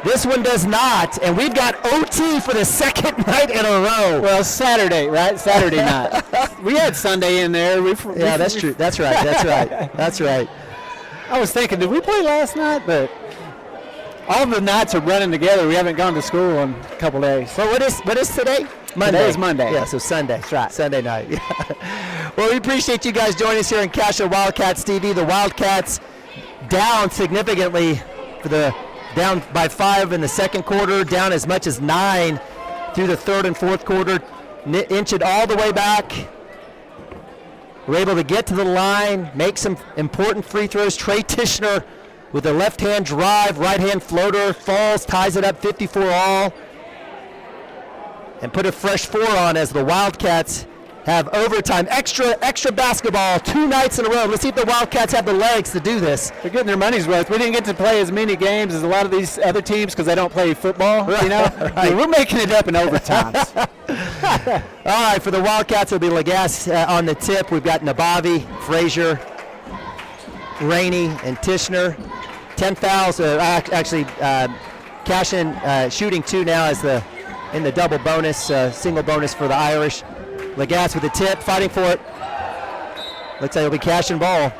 this one does not, and we've got OT for the second night in a row. Well, Saturday, right? Saturday night. We had Sunday in there. That's true. That's right. That's right. That's right. I was thinking, did we play last night? But all the nights are running together. We haven't gone to school in a couple days. So what is today? Monday. Today is Monday. Yeah, so Sunday. That's right. Sunday night. Yeah. Well, we appreciate you guys joining us here in Cashion Wildcats TV. The Wildcats down significantly down by 5 in the second quarter, down as much as 9 through the third and fourth quarter, inch it all the way back. We're able to get to the line, make some important free throws. Trey Tishner with a left-hand drive, right-hand floater, falls, ties it up 54 all. And put a fresh 4 on as the Wildcats have overtime. Extra basketball 2 nights in a row. Let's see if the Wildcats have the legs to do this. They're getting their money's worth. We didn't get to play as many games as a lot of these other teams because they don't play football. You know, right. We're making it up in overtimes. All right, for the Wildcats, it'll be Legas on the tip. We've got Nabavi, Frazier, Rainey, and Tishner. 10 fouls. Cashion shooting 2 now as in the double bonus, single bonus for the Irish. Legas with the tip, fighting for it. Looks like it'll be Cashion ball.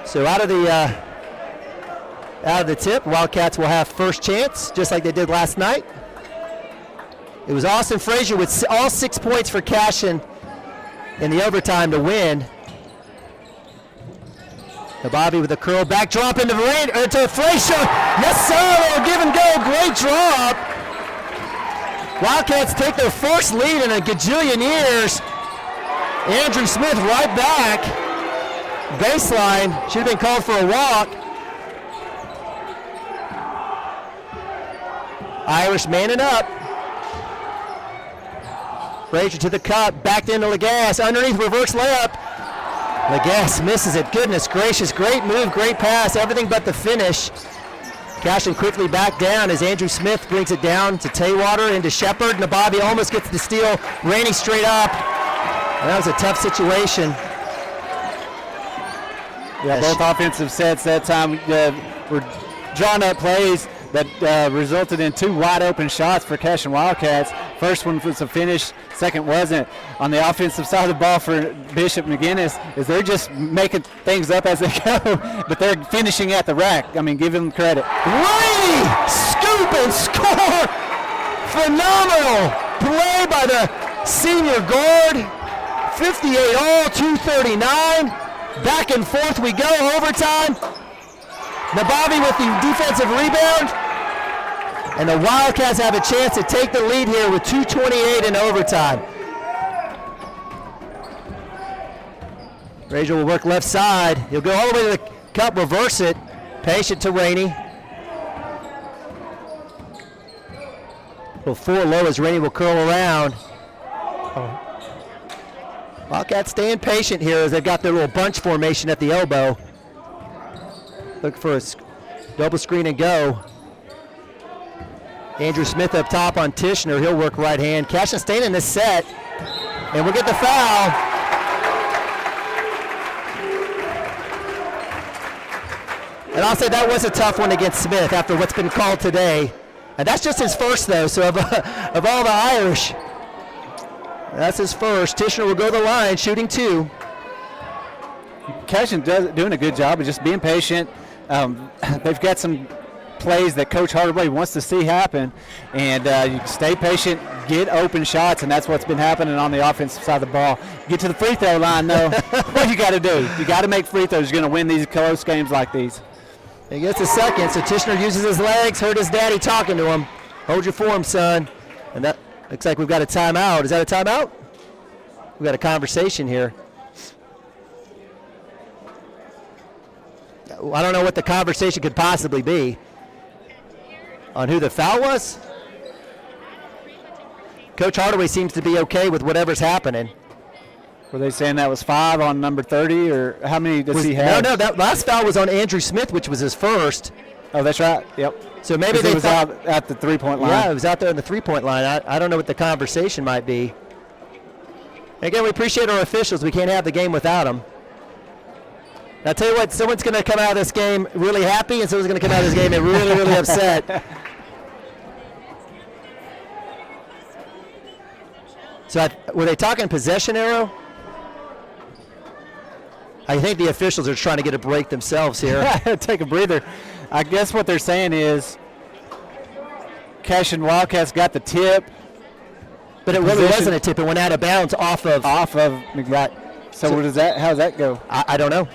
So out of the tip, Wildcats will have first chance, just like they did last night. It was Austin Frazier with all 6 points for Cashion in the overtime to win. Nabavi with a curl back drop into Frazier. Yes, sir, little give and go, great drop. Wildcats take their first lead in a gajillion years. Andrew Smith right back. Baseline, should have been called for a walk. Irish manning up. Frazier to the cup, backed into Legas, underneath reverse layup. Legas misses it, goodness gracious, great move, great pass, everything but the finish. Cashion quickly back down as Andrew Smith brings it down to Taywater into Shepard. Nabavi almost gets the steal. Rainey straight up. That was a tough situation. Yeah, both offensive sets that time were drawn up plays that resulted in 2 wide open shots for Cashion Wildcats. First one was a finish, second wasn't. On the offensive side of the ball for Bishop McGuinness is they're just making things up as they go, but they're finishing at the rack. I mean, give them credit. Rainey, scoop and score. Phenomenal play by the senior guard. 58 all, 2:39. Back and forth we go, overtime. Nabavi with the defensive rebound. And the Wildcats have a chance to take the lead here with 2:28 in overtime. Frazier will work left side. He'll go all the way to the cup, reverse it. Patient to Rainey. Little 4 low as Rainey will curl around. Wildcats staying patient here as they've got their little bunch formation at the elbow. Look for a double screen and go. Andrew Smith up top on Tishner. He'll work right hand. Cashion staying in this set. And we'll get the foul. And I'll say that was a tough one against Smith after what's been called today. And that's just his first, though, so of all the Irish, that's his first. Tishner will go to the line, shooting 2. Cashion doing a good job of just being patient. They've got some plays that Coach Hardaway wants to see happen, and you stay patient, get open shots, and that's what's been happening on the offensive side of the ball. Get to the free throw line, though. What you got to do? You got to make free throws. You're going to win these close games like these. He gets a second, so Tishner uses his legs, heard his daddy talking to him. Hold your form, son. And that looks like we've got a timeout. Is that a timeout? We've got a conversation here. I don't know what the conversation could possibly be. On who the foul was? Coach Hardaway seems to be okay with whatever's happening. Were they saying that was 5 on number 30, or how many does he have? No, that last foul was on Andrew Smith, which was his first. Oh, that's right. Yep. So maybe they was out at the three-point line. Yeah, it was out there in the three-point line. I don't know what the conversation might be. Again, we appreciate our officials. We can't have the game without them. Now, I'll tell you what, someone's going to come out of this game really happy, and someone's going to come out of this game and really, really upset. So were they talking possession arrow? I think the officials are trying to get a break themselves here. Take a breather. I guess what they're saying is Cashion Wildcats got the tip. But it really wasn't a tip. It went out of bounds off of McGuinness. So what does that? How does that go? I don't know.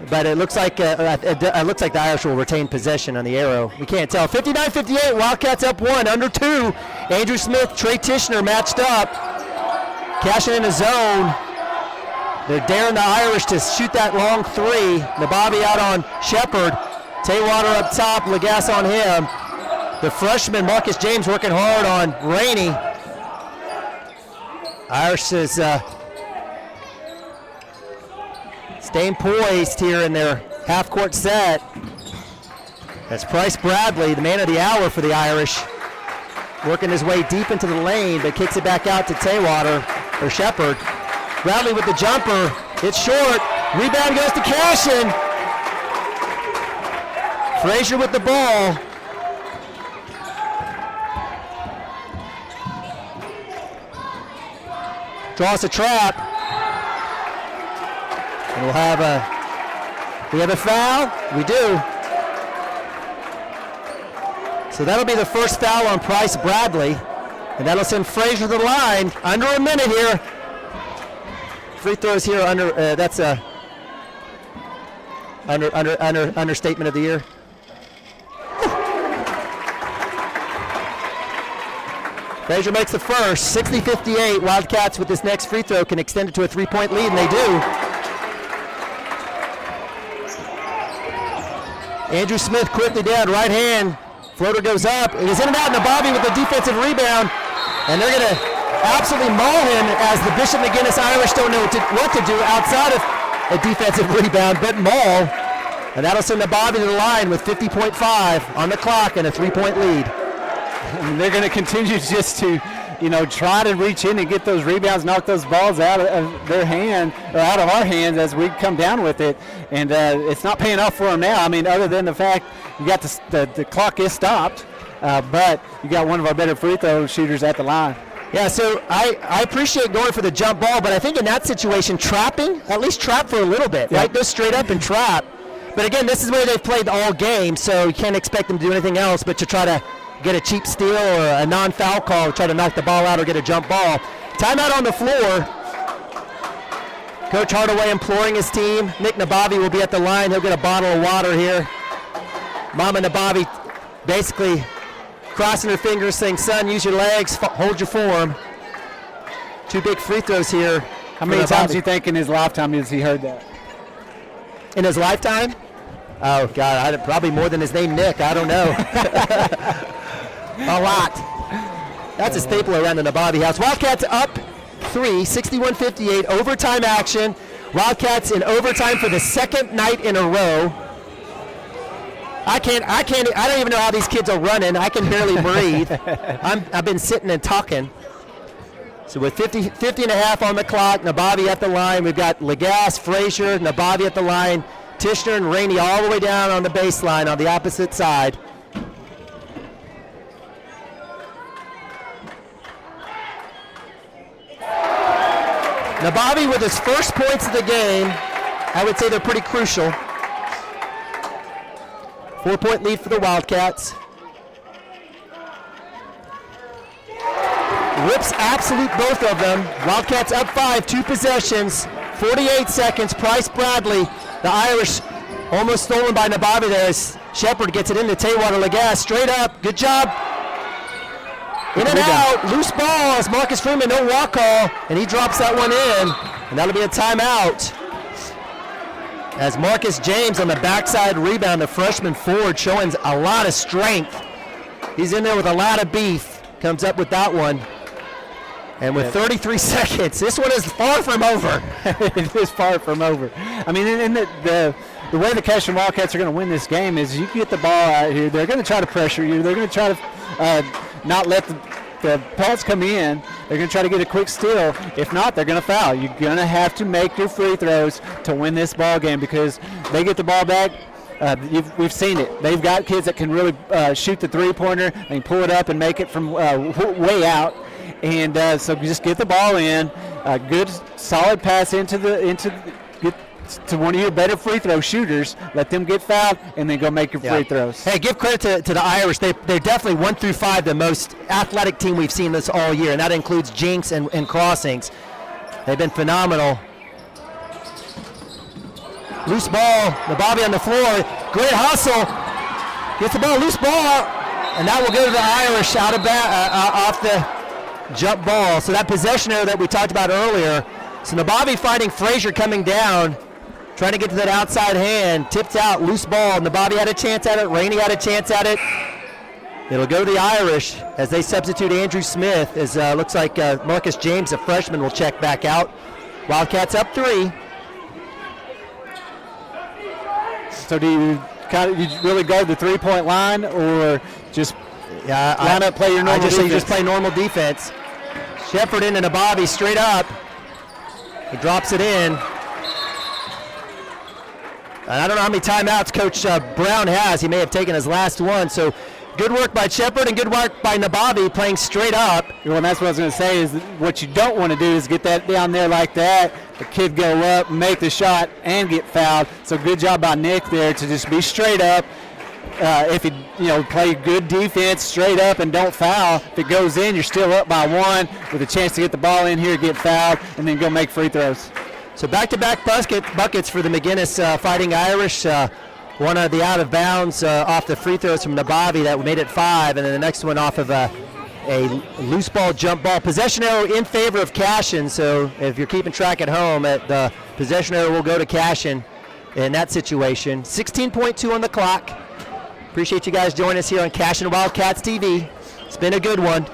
But it looks like the Irish will retain possession on the arrow. We can't tell. 59-58. Wildcats up 1, under 2. Andrew Smith, Trey Tishner matched up. Cashion in a zone. They're daring the Irish to shoot that long 3. Nabavi out on Shepard. Taywater up top. Lagasse on him. The freshman Marcus James working hard on Rainey. Irish is staying poised here in their half-court set. That's Price Bradley, the man of the hour for the Irish, working his way deep into the lane, but kicks it back out to Taywater or Shepard. Bradley with the jumper. It's short. Rebound goes to Cashion. Frazier with the ball. Draws a trap. And we have a foul. We do. So that'll be the first foul on Price Bradley. And that'll send Frazier to the line. Under a minute here. Free throws here under, that's a understatement of the year. Frazier makes the first, 60-58. Wildcats with this next free throw can extend it to a 3-point lead, and they do. Andrew Smith quickly down, right hand. Floater goes up. It is in and out, and Nabavi with the defensive rebound. And they're going to absolutely maul him as the Bishop McGuinness Irish don't know what to do outside of a defensive rebound, but maul. And that'll send Nabavi to the line with 50.5 on the clock and a 3-point lead. And they're going to continue just to, try to reach in and get those rebounds, knock those balls out of their hand or out of our hands as we come down with it. And it's not paying off for them now. I mean, other than the fact you got the clock is stopped, but you got one of our better free throw shooters at the line. Yeah, so I appreciate going for the jump ball, but I think in that situation, trapping, at least trap for a little bit, right? Go straight up and trap. But again, this is where they've played all game, so you can't expect them to do anything else but to try to get a cheap steal or a non-foul call, try to knock the ball out or get a jump ball. Timeout on the floor. Coach Hardaway imploring his team. Nick Nabavi will be at the line. He'll get a bottle of water here. Mama Nabavi basically crossing her fingers saying, son, use your legs, hold your form. 2 big free throws here. How many times do you think in his lifetime has he heard that? In his lifetime? Oh, God, probably more than his name, Nick. I don't know. A lot. That's a staple around the Nabavi house. Wildcats up 3, 61-58, overtime action. Wildcats in overtime for the second night in a row. I don't even know how these kids are running. I can barely breathe. I've been sitting and talking. So with 50 and a half on the clock, Nabavi at the line. We've got Lagasse, Frazier, Nabavi at the line, Tishner and Rainey all the way down on the baseline on the opposite side. Nabavi with his first points of the game. I would say they're pretty crucial. 4-point lead for the Wildcats. Rips absolute both of them. Wildcats up 5, 2 possessions, 48 seconds. Price Bradley, the Irish, almost stolen by Nabavi there as Shepard gets it into Tawater. Lagasse straight up. Good job. In and out. Loose ball as Marcus Freeman, no walk call, and he drops that one in, and that'll be a timeout. As Marcus James on the backside rebound, the freshman forward showing a lot of strength. He's in there with a lot of beef. Comes up with that one. And with 33 seconds, this one is far from over. It is far from over. I mean, and the way the Cashion Wildcats are going to win this game is you get the ball out here. They're going to try to pressure you. They're going to try to not let the Pelts come in. They're going to try to get a quick steal. If not, they're going to foul. You're going to have to make your free throws to win this ball game because they get the ball back. We've seen it. They've got kids that can really shoot the three-pointer. They can pull it up and make it from way out. And so just get the ball in. Good, solid pass to one of your better free throw shooters. Let them get fouled, and then go make your free throws. Hey, give credit to the Irish. They're definitely 1 through 5 the most athletic team we've seen this all year, and that includes jinks and crossings. They've been phenomenal. Loose ball, Nabavi on the floor. Great hustle. Gets the ball, loose ball, and that will go to the Irish out of off the jump ball. So that possession error that we talked about earlier. So Nabavi finding Frazier coming down, trying to get to that outside hand, tipped out, loose ball. Nabavi had a chance at it. Rainey had a chance at it. It'll go to the Irish as they substitute Andrew Smith. As looks like Marcus James, a freshman, will check back out. Wildcats up 3. So do you really guard the three-point line or just line up, play your normal defense? You just play normal defense. Shepard into Nabavi straight up. He drops it in. And I don't know how many timeouts Coach Brown has. He may have taken his last one. So good work by Shepard and good work by Nabavi playing straight up. Well, and that's what I was going to say is what you don't want to do is get that down there like that. The kid go up, make the shot, and get fouled. So good job by Nick there to just be straight up. If you play good defense straight up and don't foul, if it goes in, you're still up by 1 with a chance to get the ball in here, get fouled, and then go make free throws. So back-to-back buckets for the McGuinness Fighting Irish. One of the out-of-bounds off the free throws from Nabavi that made it 5, and then the next one off of a loose ball, jump ball. Possession arrow in favor of Cashion, so if you're keeping track at home, the possession arrow will go to Cashion in that situation. 16.2 on the clock. Appreciate you guys joining us here on Cashion Wildcats TV. It's been a good one.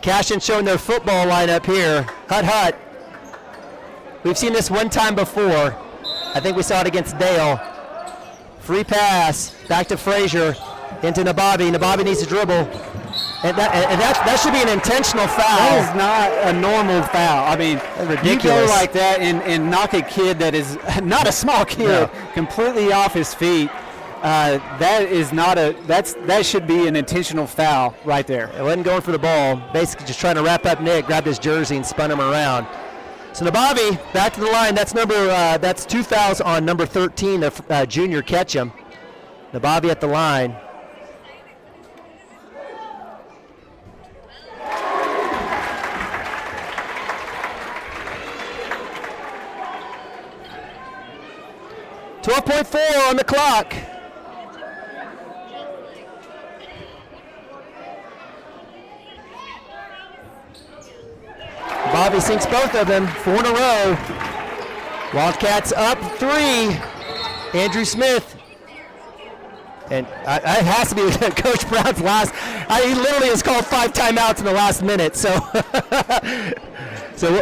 Cashion showing their football lineup here. Hut. We've seen this one time before. I think we saw it against Dale. Free pass, back to Frazier, into Nabavi. Nabavi needs to dribble. And that should be an intentional foul. That is not a normal foul. I mean, ridiculous. You go like that and knock a kid that is not a small kid completely off his feet. That should be an intentional foul right there. It wasn't going for the ball. Basically just trying to wrap up Nick, grabbed his jersey and spun him around. So Nabavi back to the line. That's 2 fouls on number 13, the junior Ketchum. Nabavi at the line. 12.4 on the clock. Bobby sinks both of them, 4 in a row. Wildcats up 3. Andrew Smith. And it has to be Coach Brown's last. He literally has called 5 timeouts in the last minute. So,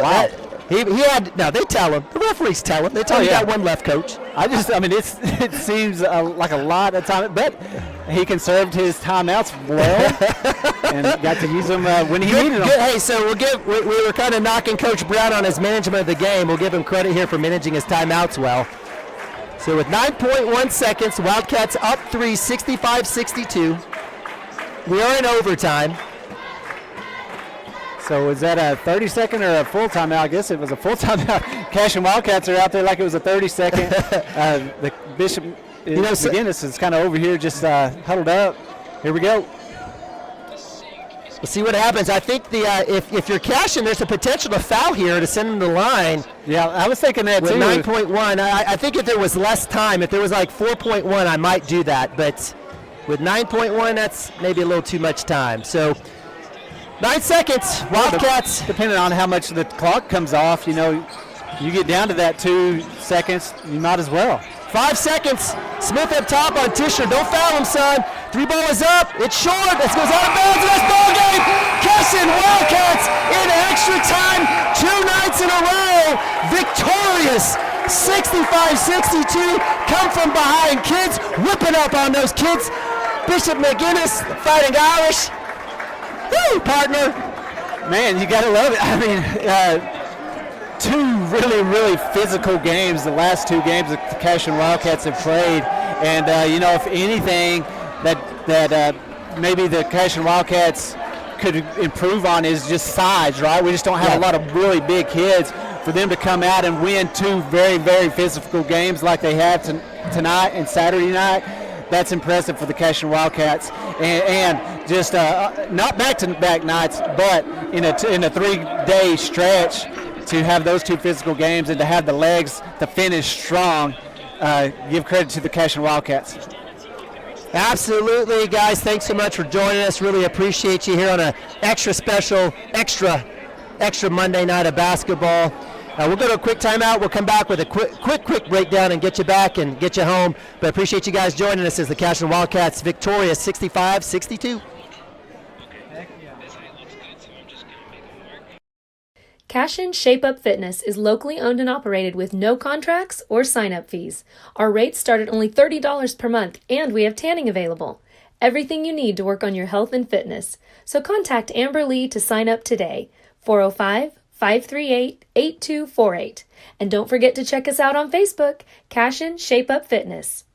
Wow. he had. No, they tell him. The referees tell him. They tell him you got one left, Coach. It seems like a lot of time, but he conserved his timeouts well and got to use them when he needed them. Hey, so we were kind of knocking Coach Brown on his management of the game. We'll give him credit here for managing his timeouts well. So with 9.1 seconds, Wildcats up 3, 65-62. We are in overtime. So was that a 30-second or a full timeout? I guess it was a full timeout. Cashion Wildcats are out there like it was a 30-second. The Bishop McGuinness is kind of over here just huddled up. Here we go. We'll see what happens. I think if you're Cashion, there's a potential to foul here to send him to the line. Yeah, I was thinking that with too. 9.1, I think if there was less time, if there was like 4.1, I might do that. But with 9.1, that's maybe a little too much time. So 9 seconds, Wildcats. Depending on how much the clock comes off, you get down to that 2 seconds, you might as well. 5 seconds. Smith up top on Tischer. Don't foul him, son. 3 ball is up. It's short. This goes out of bounds. That's ball game. Cashion Wildcats in extra time. 2 nights in a row. Victorious. 65-62. Come from behind. Kids whipping up on those kids. Bishop McGuinness, Fighting Irish. Woo, partner. Man, you got to love it. 2 really, really physical games, the last 2 games that the Cashion Wildcats have played. And, if anything that maybe the Cashion Wildcats could improve on is just size, right? We just don't have a lot of really big kids. For them to come out and win 2 very, very physical games like they have tonight and Saturday night, that's impressive for the Cashion Wildcats. And just not back-to-back nights, but in a 3-day stretch, to have those 2 physical games and to have the legs to finish strong, give credit to the Cashion Wildcats. Absolutely, guys. Thanks so much for joining us. Really appreciate you here on an extra special, extra Monday night of basketball. We'll go to a quick timeout. We'll come back with a quick breakdown and get you back and get you home. But appreciate you guys joining us as the Cashion Wildcats victorious 65-62. Cashion Shape Up Fitness is locally owned and operated with no contracts or sign-up fees. Our rates start at only $30 per month, and we have tanning available. Everything you need to work on your health and fitness. So contact Amber Lee to sign up today, 405-538-8248. And don't forget to check us out on Facebook, Cashion Shape Up Fitness.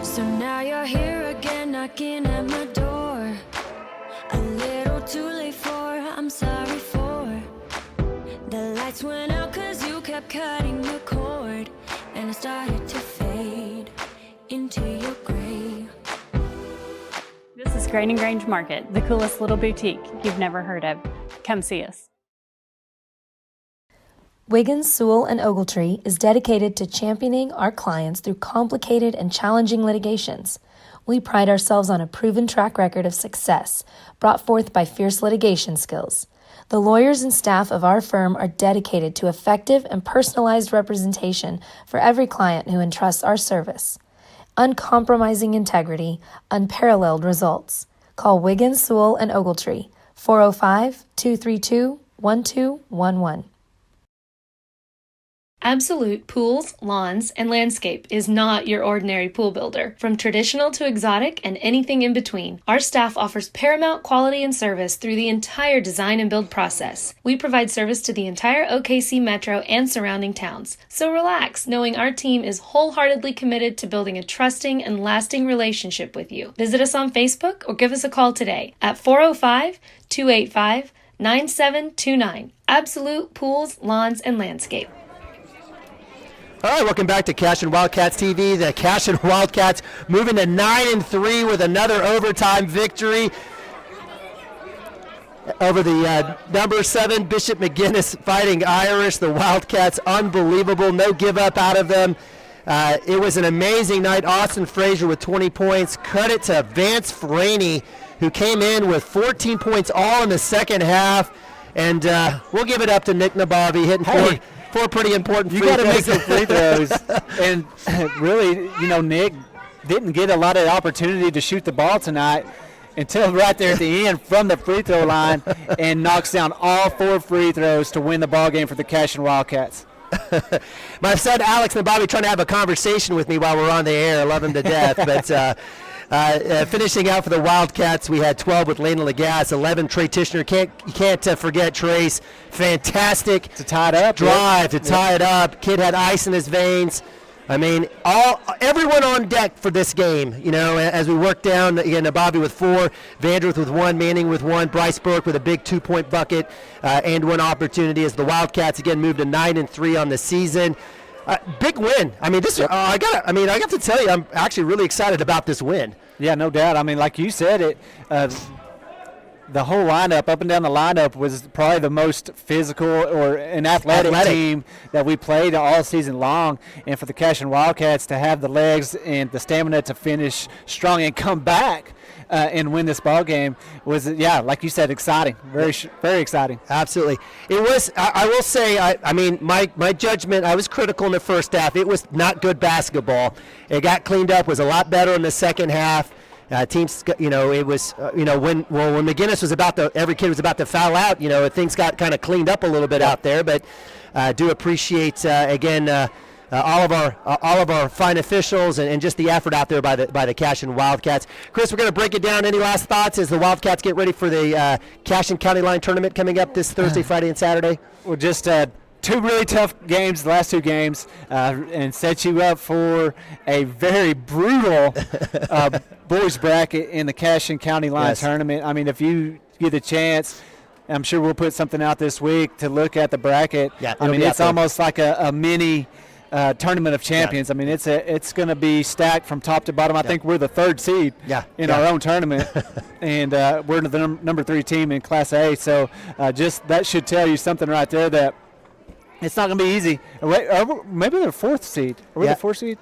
So now you're here again, knocking at my door. A little too late for, I'm sorry for. The lights went out 'cause you kept cutting the cord, and I started to fade into your gray. This is Grain and Grange Market, the coolest little boutique you've never heard of. Come see us. Wiggins, Sewell, and Ogletree is dedicated to championing our clients through complicated and challenging litigations. We pride ourselves on a proven track record of success brought forth by fierce litigation skills. The lawyers and staff of our firm are dedicated to effective and personalized representation for every client who entrusts our service. Uncompromising integrity, unparalleled results. Call Wiggins, Sewell, and Ogletree, 405-232-1211. Absolute Pools, Lawns, and Landscape is not your ordinary pool builder. From traditional to exotic and anything in between, our staff offers paramount quality and service through the entire design and build process. We provide service to the entire OKC metro and surrounding towns. So relax, knowing our team is wholeheartedly committed to building a trusting and lasting relationship with you. Visit us on Facebook or give us a call today at 405-285-9729. Absolute Pools, Lawns, and Landscape. All right, welcome back to Cashion Wildcats TV. The Cashion Wildcats moving to 9-3 with another overtime victory. over the number 7 Bishop McGuinness Fighting Irish. The Wildcats, unbelievable. No give up out of them. It was an amazing night. Austin Frazier with 20 points. Credit to Vance Franey, who came in with 14 points all in the second half. And we'll give it up to Nick Nabavi hitting four pretty important free throws. You got to make some free throws. And really, Nick didn't get a lot of opportunity to shoot the ball tonight until right there at the end from the free throw line, and knocks down all 4 free throws to win the ball game for the Cashion Wildcats. My son Alex Nabavi trying to have a conversation with me while we're on the air. I love him to death. But finishing out for the Wildcats, we had 12 with Lena Lagasse, 11 Trey Tishner. You can't forget Trey's fantastic to tie it up drive to tie it up. Kid had ice in his veins. I mean, everyone on deck for this game, as we work down, again, Nabavi with 4, Vandroth with 1, Manning with 1, Bryce Burke with a big 2-point bucket and 1 opportunity as the Wildcats, again, moved to 9-3 on the season. Big win. I mean, I got to tell you, I'm actually really excited about this win. Yeah, no doubt. I mean, like you said, the whole lineup, up and down the lineup, was probably the most physical or an athletic team that we played all season long. And for the Cashion Wildcats to have the legs and the stamina to finish strong and come back and win this ball game was, like you said, exciting. Very exciting. Absolutely. It was, I will say, my judgment, I was critical in the first half. It was not good basketball. It got cleaned up, was a lot better in the second half. Teams, it was, when McGuinness was every kid was about to foul out, things got kind of cleaned up a little bit out there. But do appreciate again all of our fine officials and just the effort out there by the Cashion Wildcats. Chris, we're going to break it down. Any last thoughts as the Wildcats get ready for the Cashion County Line tournament coming up this Thursday, Friday, and Saturday? Well, just 2 really tough games, the last 2 games, and set you up for a very brutal boys bracket in the Cashion County Line tournament. I mean, if you get a chance, I'm sure we'll put something out this week to look at the bracket. Yeah, I mean, it's almost like a mini tournament of champions. I mean, it's going to be stacked from top to bottom. I think we're the 3rd seed in our own tournament, and we're the number 3 team in Class A. So just that should tell you something right there that it's not going to be easy. Maybe they're 4th seed. Are we the 4th seed?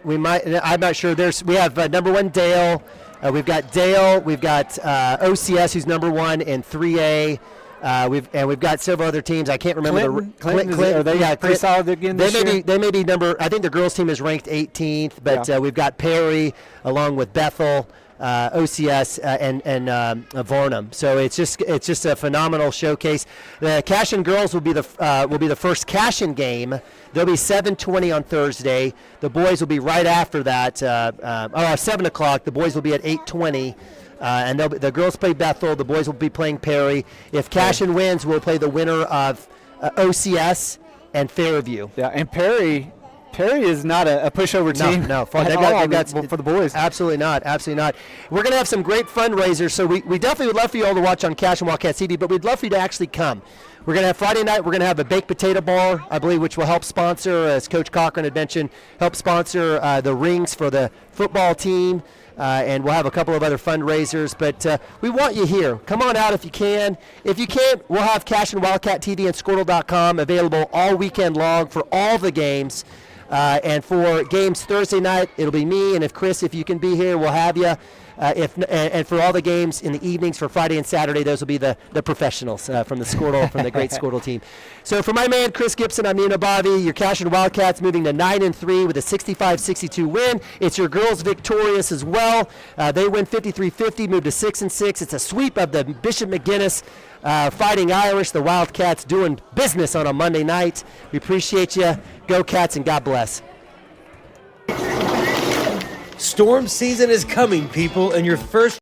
We might. I'm not sure. We have number 1 Dale. We've got Dale. We've got OCS, who's number 1 in 3A. We've got several other teams. I can't remember. Clinton, are they pretty solid again this year? They may be number. I think the girls team is ranked 18th, but we've got Perry along with Bethel. OCS and Varnum. So it's just a phenomenal showcase. The Cashion girls will be the first Cashion game. They'll be 7:20 on Thursday. The boys will be right after that, 7 o'clock. The boys will be at 8:20. And the girls play Bethel. The boys will be playing Perry. If Cashion wins, we'll play the winner of OCS and Fairview. Yeah, and Perry is not a pushover team. No, for the boys. Absolutely not. We're going to have some great fundraisers, so we definitely would love for you all to watch on Cashion Wildcats TV, but we'd love for you to actually come. We're going to have Friday night, we're going to have a baked potato bar, I believe, which will help sponsor, as Coach Cochran had mentioned, help sponsor the rings for the football team. And we'll have a couple of other fundraisers, but we want you here. Come on out if you can. If you can't, we'll have Cashion Wildcat TV and Squirtle.com available all weekend long for all the games. And for games Thursday night, it'll be me, and if you can be here, we'll have you. And for all the games in the evenings for Friday and Saturday, those will be the professionals from the great Squirtle team. So for my man Chris Gibson, I'm Ian Abavi. Your Cashion Wildcats moving to 9-3 with a 65-62 win. It's your girls victorious as well. They win 53-50, move to 6-6. It's a sweep of the Bishop McGuinness Fighting Irish. The Wildcats doing business on a Monday night. We appreciate you. Go Cats and God bless. Storm season is coming, people, and your first